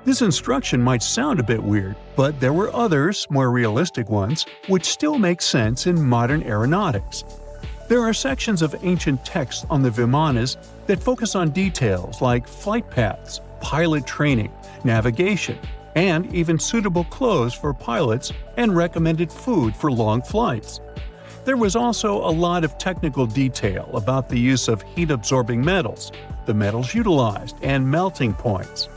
This instruction might sound a bit weird, but there were others, more realistic ones, which still make sense in modern aeronautics. There are sections of ancient texts on the vimanas that focus on details like flight paths, pilot training, navigation, and even suitable clothes for pilots and recommended food for long flights. There was also a lot of technical detail about the use of heat-absorbing metals, the metals utilized, and melting points.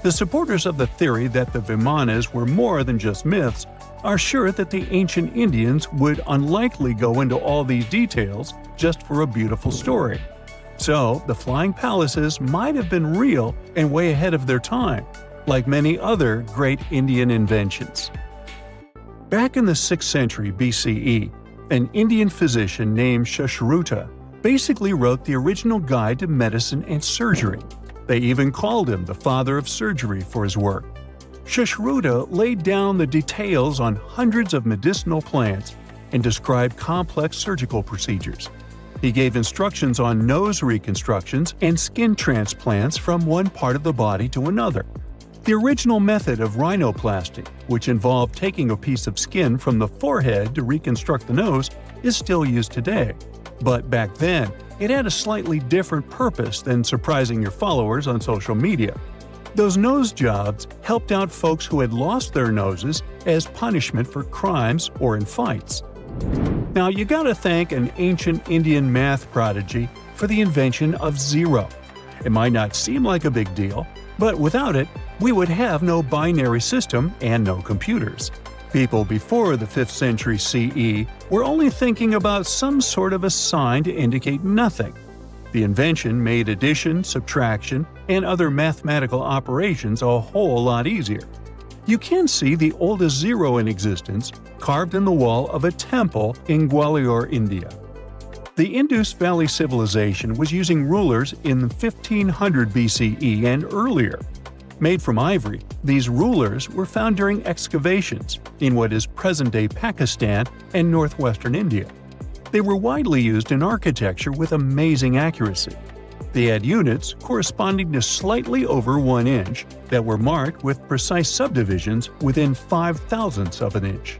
The supporters of the theory that the vimanas were more than just myths are sure that the ancient Indians would unlikely go into all these details just for a beautiful story. So, the flying palaces might have been real and way ahead of their time, like many other great Indian inventions. Back in the 6th century BCE, an Indian physician named Sushruta basically wrote the original guide to medicine and surgery. They even called him the father of surgery for his work. Sushruta laid down the details on hundreds of medicinal plants and described complex surgical procedures. He gave instructions on nose reconstructions and skin transplants from one part of the body to another. The original method of rhinoplasty, which involved taking a piece of skin from the forehead to reconstruct the nose, is still used today. But back then, it had a slightly different purpose than surprising your followers on social media. Those nose jobs helped out folks who had lost their noses as punishment for crimes or in fights. Now, you gotta thank an ancient Indian math prodigy for the invention of zero. It might not seem like a big deal, but without it, we would have no binary system and no computers. People before the 5th century CE were only thinking about some sort of a sign to indicate nothing. The invention made addition, subtraction, and other mathematical operations a whole lot easier. You can see the oldest zero in existence carved in the wall of a temple in Gwalior, India. The Indus Valley Civilization was using rulers in 1500 BCE and earlier. Made from ivory, these rulers were found during excavations in what is present-day Pakistan and northwestern India. They were widely used in architecture with amazing accuracy. They had units corresponding to slightly over 1 inch that were marked with precise subdivisions within 5/1000ths of an inch.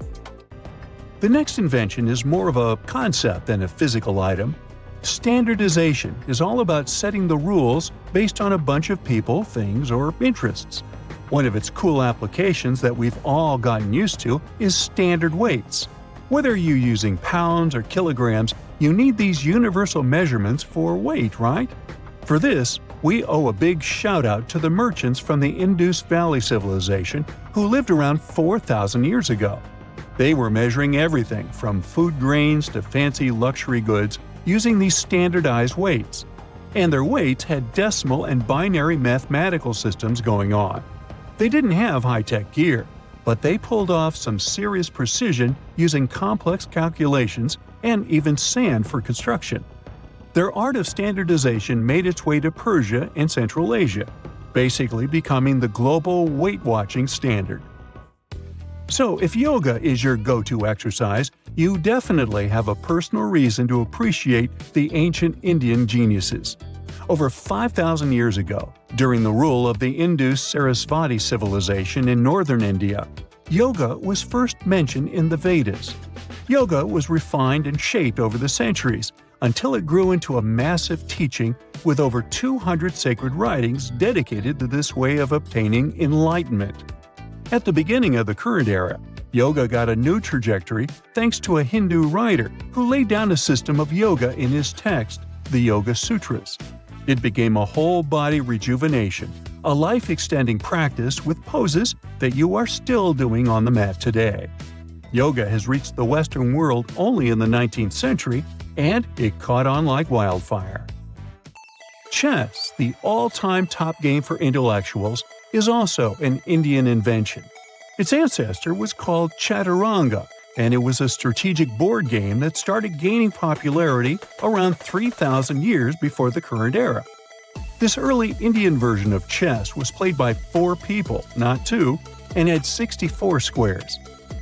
The next invention is more of a concept than a physical item. Standardization is all about setting the rules based on a bunch of people, things, or interests. One of its cool applications that we've all gotten used to is standard weights. Whether you're using pounds or kilograms, you need these universal measurements for weight, right? For this, we owe a big shout-out to the merchants from the Indus Valley Civilization who lived around 4,000 years ago. They were measuring everything from food grains to fancy luxury goods using these standardized weights. And their weights had decimal and binary mathematical systems going on. They didn't have high-tech gear, but they pulled off some serious precision using complex calculations and even sand for construction. Their art of standardization made its way to Persia and Central Asia, basically becoming the global weight-watching standard. So if yoga is your go-to exercise, you definitely have a personal reason to appreciate the ancient Indian geniuses. Over 5,000 years ago, during the rule of the Indus-Sarasvati civilization in northern India, yoga was first mentioned in the Vedas. Yoga was refined and shaped over the centuries until it grew into a massive teaching with over 200 sacred writings dedicated to this way of obtaining enlightenment. At the beginning of the current era, yoga got a new trajectory thanks to a Hindu writer who laid down a system of yoga in his text, the Yoga Sutras. It became a whole-body rejuvenation, a life-extending practice with poses that you are still doing on the mat today. Yoga has reached the Western world only in the 19th century, and it caught on like wildfire. Chess, the all-time top game for intellectuals, is also an Indian invention. Its ancestor was called Chaturanga, and it was a strategic board game that started gaining popularity around 3,000 years before the current era. This early Indian version of chess was played by 4 people, not 2, and had 64 squares.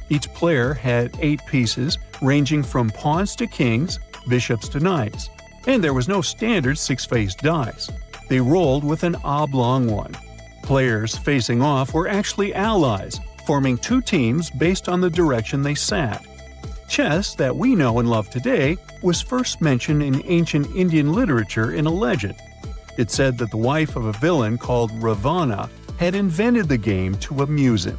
Each player had 8 pieces, ranging from pawns to kings, bishops to knights, and there was no standard 6-faced dice. They rolled with an oblong one. Players facing off were actually allies, forming 2 teams based on the direction they sat. Chess, that we know and love today, was first mentioned in ancient Indian literature in a legend. It said that the wife of a villain called Ravana had invented the game to amuse him.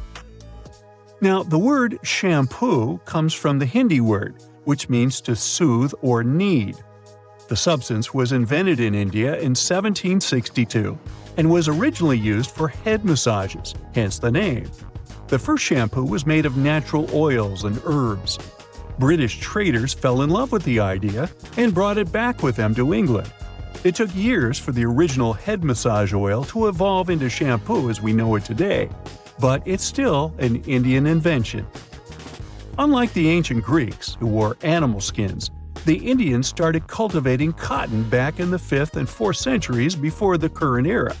Now, the word shampoo comes from the Hindi word, which means to soothe or knead. The substance was invented in India in 1762 and was originally used for head massages, hence the name. The first shampoo was made of natural oils and herbs. British traders fell in love with the idea and brought it back with them to England. It took years for the original head massage oil to evolve into shampoo as we know it today, but it's still an Indian invention. Unlike the ancient Greeks, who wore animal skins, the Indians started cultivating cotton back in the 5th and 4th centuries before the current era.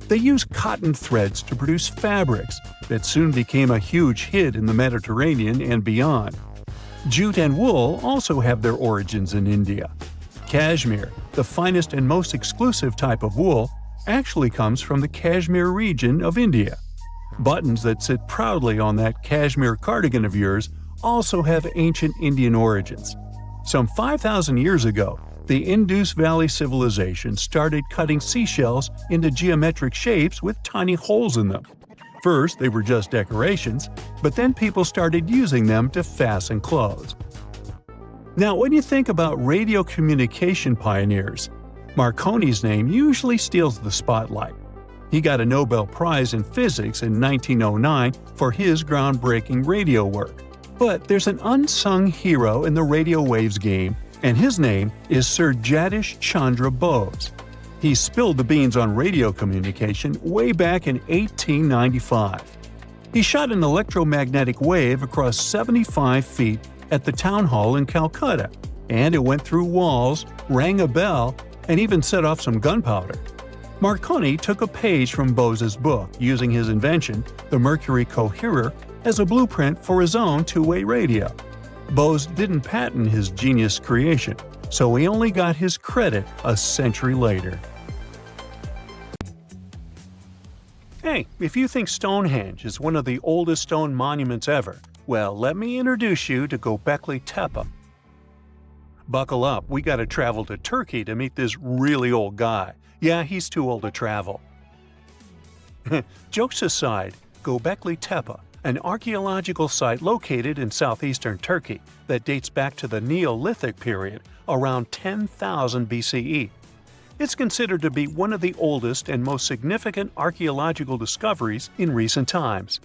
They used cotton threads to produce fabrics that soon became a huge hit in the Mediterranean and beyond. Jute and wool also have their origins in India. Cashmere, the finest and most exclusive type of wool, actually comes from the Kashmir region of India. Buttons that sit proudly on that cashmere cardigan of yours also have ancient Indian origins. Some 5,000 years ago, the Indus Valley Civilization started cutting seashells into geometric shapes with tiny holes in them. First, they were just decorations, but then people started using them to fasten clothes. Now, when you think about radio communication pioneers, Marconi's name usually steals the spotlight. He got a Nobel Prize in Physics in 1909 for his groundbreaking radio work. But there's an unsung hero in the radio waves game, and his name is Sir Jagdish Chandra Bose. He spilled the beans on radio communication way back in 1895. He shot an electromagnetic wave across 75 feet at the town hall in Calcutta, and it went through walls, rang a bell, and even set off some gunpowder. Marconi took a page from Bose's book, using his invention, the Mercury Coherer, as a blueprint for his own two-way radio. Bose didn't patent his genius creation, so he only got his credit a century later. Hey, if you think Stonehenge is one of the oldest stone monuments ever, well, let me introduce you to Göbekli Tepe. Buckle up, we gotta travel to Turkey to meet this really old guy. Yeah, he's too old to travel. Jokes aside, Göbekli Tepe an archaeological site located in southeastern Turkey that dates back to the Neolithic period around 10,000 BCE. It's considered to be one of the oldest and most significant archaeological discoveries in recent times.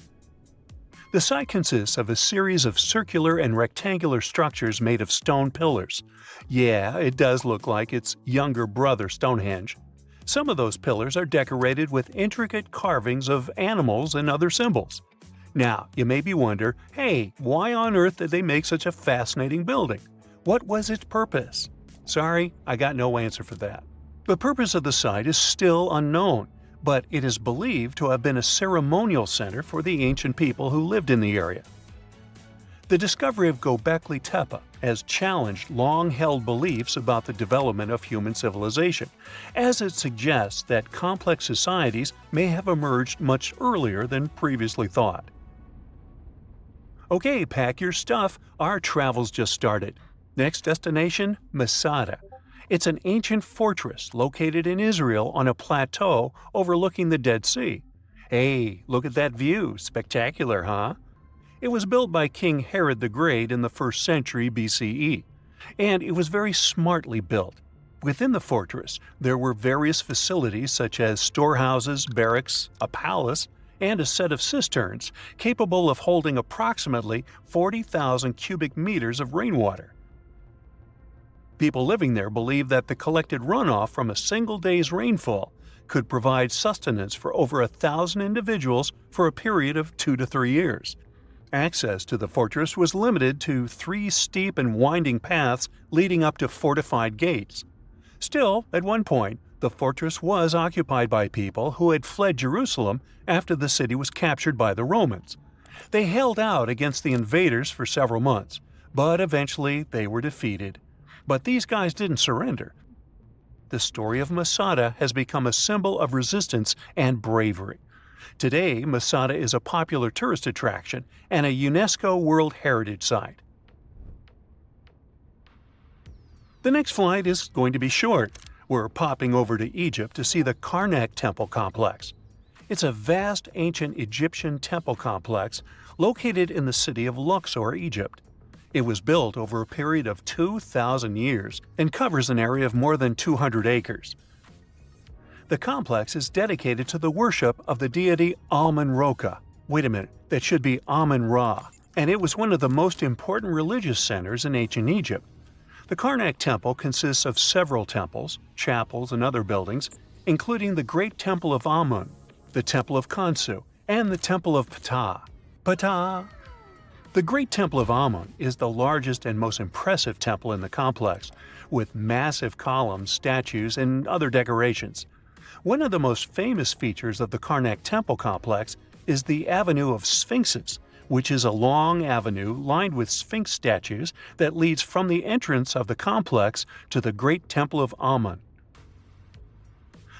The site consists of a series of circular and rectangular structures made of stone pillars. Yeah, it does look like its younger brother Stonehenge. Some of those pillars are decorated with intricate carvings of animals and other symbols. Now, you maybe wonder, hey, why on earth did they make such a fascinating building? What was its purpose? Sorry, I got no answer for that. The purpose of the site is still unknown, but it is believed to have been a ceremonial center for the ancient people who lived in the area. The discovery of Göbekli Tepe has challenged long-held beliefs about the development of human civilization, as it suggests that complex societies may have emerged much earlier than previously thought. Okay, pack your stuff, our travels just started. Next destination, Masada. It's an ancient fortress located in Israel on a plateau overlooking the Dead Sea. Hey, look at that view, spectacular, huh? It was built by King Herod the Great in the 1st century BCE, and it was very smartly built. Within the fortress, there were various facilities such as storehouses, barracks, a palace, and a set of cisterns capable of holding approximately 40,000 cubic meters of rainwater. People living there believed that the collected runoff from a single day's rainfall could provide sustenance for over 1,000 individuals for a period of 2 to 3 years. Access to the fortress was limited to 3 steep and winding paths leading up to fortified gates. Still, at one point, the fortress was occupied by people who had fled Jerusalem after the city was captured by the Romans. They held out against the invaders for several months, but eventually they were defeated. But these guys didn't surrender. The story of Masada has become a symbol of resistance and bravery. Today, Masada is a popular tourist attraction and a UNESCO World Heritage Site. The next flight is going to be short. We're popping over to Egypt to see the Karnak Temple Complex. It's a vast ancient Egyptian temple complex located in the city of Luxor, Egypt. It was built over a period of 2,000 years and covers an area of more than 200 acres. The complex is dedicated to the worship of the deity Amun-Ra. Wait a minute, that should be Amun-Ra, and it was one of the most important religious centers in ancient Egypt. The Karnak Temple consists of several temples, chapels, and other buildings, including the Great Temple of Amun, the Temple of Khonsu, and the Temple of Ptah. Ptah! The Great Temple of Amun is the largest and most impressive temple in the complex, with massive columns, statues, and other decorations. One of the most famous features of the Karnak Temple complex is the Avenue of Sphinxes, which is a long avenue lined with Sphinx statues that leads from the entrance of the complex to the Great Temple of Amun.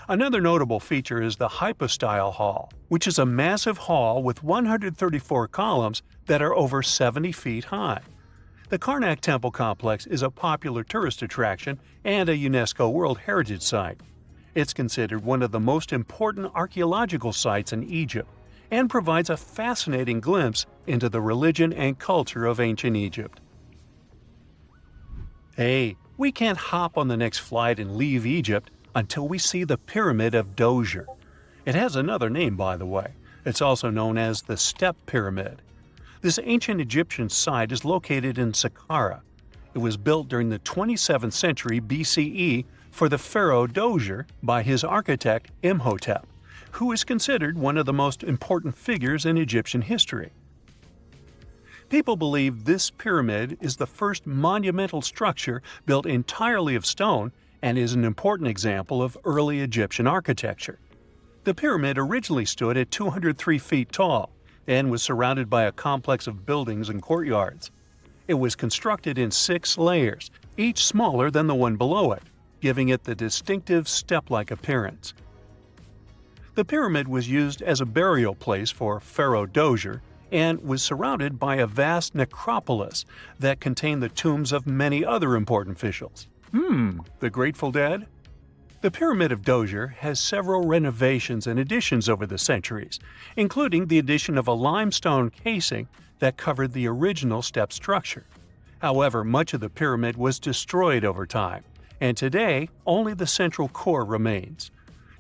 Another notable feature is the Hypostyle Hall, which is a massive hall with 134 columns that are over 70 feet high. The Karnak Temple Complex is a popular tourist attraction and a UNESCO World Heritage Site. It's considered one of the most important archaeological sites in Egypt and provides a fascinating glimpse into the religion and culture of ancient Egypt. Hey, we can't hop on the next flight and leave Egypt until we see the Pyramid of Djoser. It has another name, by the way. It's also known as the Step Pyramid. This ancient Egyptian site is located in Saqqara. It was built during the 27th century BCE for the pharaoh Djoser by his architect Imhotep, who is considered one of the most important figures in Egyptian history. People believe this pyramid is the first monumental structure built entirely of stone and is an important example of early Egyptian architecture. The pyramid originally stood at 203 feet tall and was surrounded by a complex of buildings and courtyards. It was constructed in 6 layers, each smaller than the one below it, giving it the distinctive step-like appearance. The pyramid was used as a burial place for Pharaoh Djoser and was surrounded by a vast necropolis that contained the tombs of many other important officials. The Grateful Dead? The Pyramid of Djoser has several renovations and additions over the centuries, including the addition of a limestone casing that covered the original step structure. However, much of the pyramid was destroyed over time, and today only the central core remains.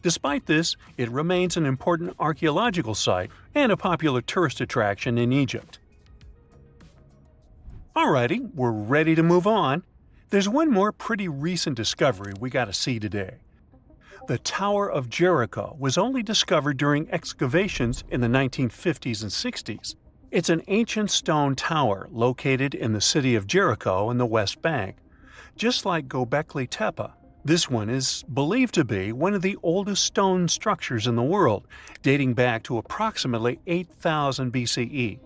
Despite this, it remains an important archaeological site and a popular tourist attraction in Egypt. Alrighty, we're ready to move on. There's one more pretty recent discovery we gotta see today. The Tower of Jericho was only discovered during excavations in the 1950s and 60s. It's an ancient stone tower located in the city of Jericho in the West Bank. Just like Göbekli Tepe, this one is believed to be one of the oldest stone structures in the world, dating back to approximately 8000 BCE.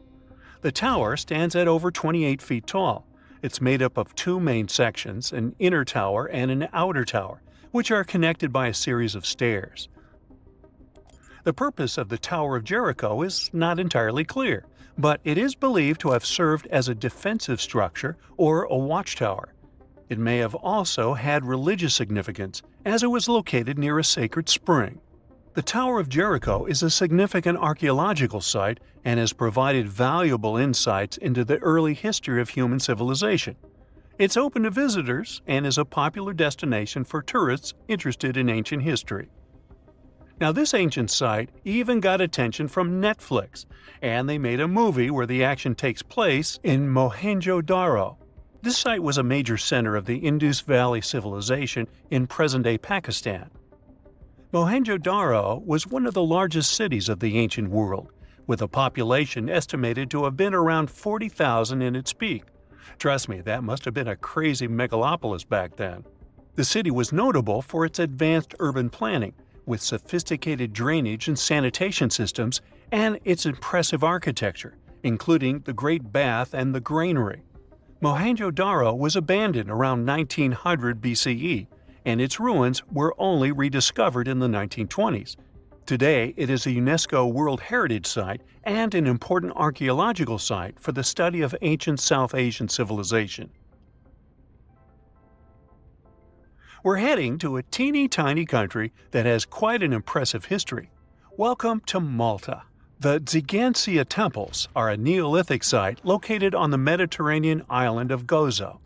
The tower stands at over 28 feet tall. It's made up of two main sections, an inner tower and an outer tower, which are connected by a series of stairs. The purpose of the Tower of Jericho is not entirely clear, but it is believed to have served as a defensive structure or a watchtower. It may have also had religious significance, as it was located near a sacred spring. The Tower of Jericho is a significant archaeological site and has provided valuable insights into the early history of human civilization. It's open to visitors and is a popular destination for tourists interested in ancient history. Now, this ancient site even got attention from Netflix, and they made a movie where the action takes place in Mohenjo-Daro. This site was a major center of the Indus Valley civilization in present-day Pakistan. Mohenjo-Daro was one of the largest cities of the ancient world, with a population estimated to have been around 40,000 in its peak. Trust me, that must have been a crazy megalopolis back then. The city was notable for its advanced urban planning, with sophisticated drainage and sanitation systems, and its impressive architecture, including the Great Bath and the Granary. Mohenjo-Daro was abandoned around 1900 BCE, and its ruins were only rediscovered in the 1920s. Today, it is a UNESCO World Heritage Site and an important archaeological site for the study of ancient South Asian civilization. We're heading to a teeny-tiny country that has quite an impressive history. Welcome to Malta. The Xigantia Temples are a Neolithic site located on the Mediterranean island of Gozo.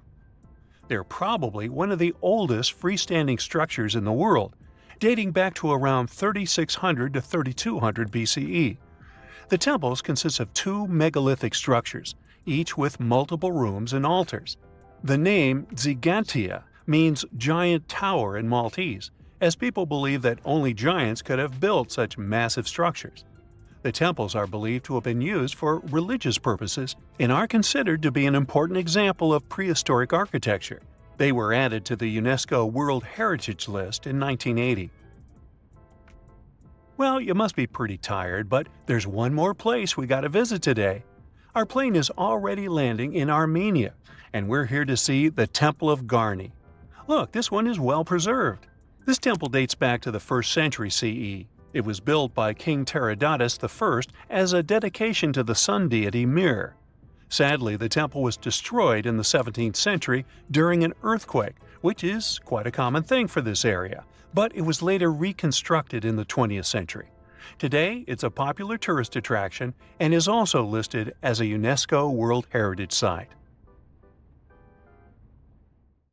They're probably one of the oldest freestanding structures in the world, dating back to around 3600 to 3200 BCE. The temples consist of two megalithic structures, each with multiple rooms and altars. The name Xigantia means giant tower in Maltese, as people believe that only giants could have built such massive structures. The temples are believed to have been used for religious purposes and are considered to be an important example of prehistoric architecture. They were added to the UNESCO World Heritage List in 1980. Well, you must be pretty tired, but there's one more place we gotta visit today. Our plane is already landing in Armenia, and we're here to see the Temple of Garni. Look, this one is well preserved. This temple dates back to the 1st century CE. It was built by King Tiridates I as a dedication to the sun deity Mir. Sadly, the temple was destroyed in the 17th century during an earthquake, which is quite a common thing for this area, but it was later reconstructed in the 20th century. Today, it's a popular tourist attraction and is also listed as a UNESCO World Heritage Site.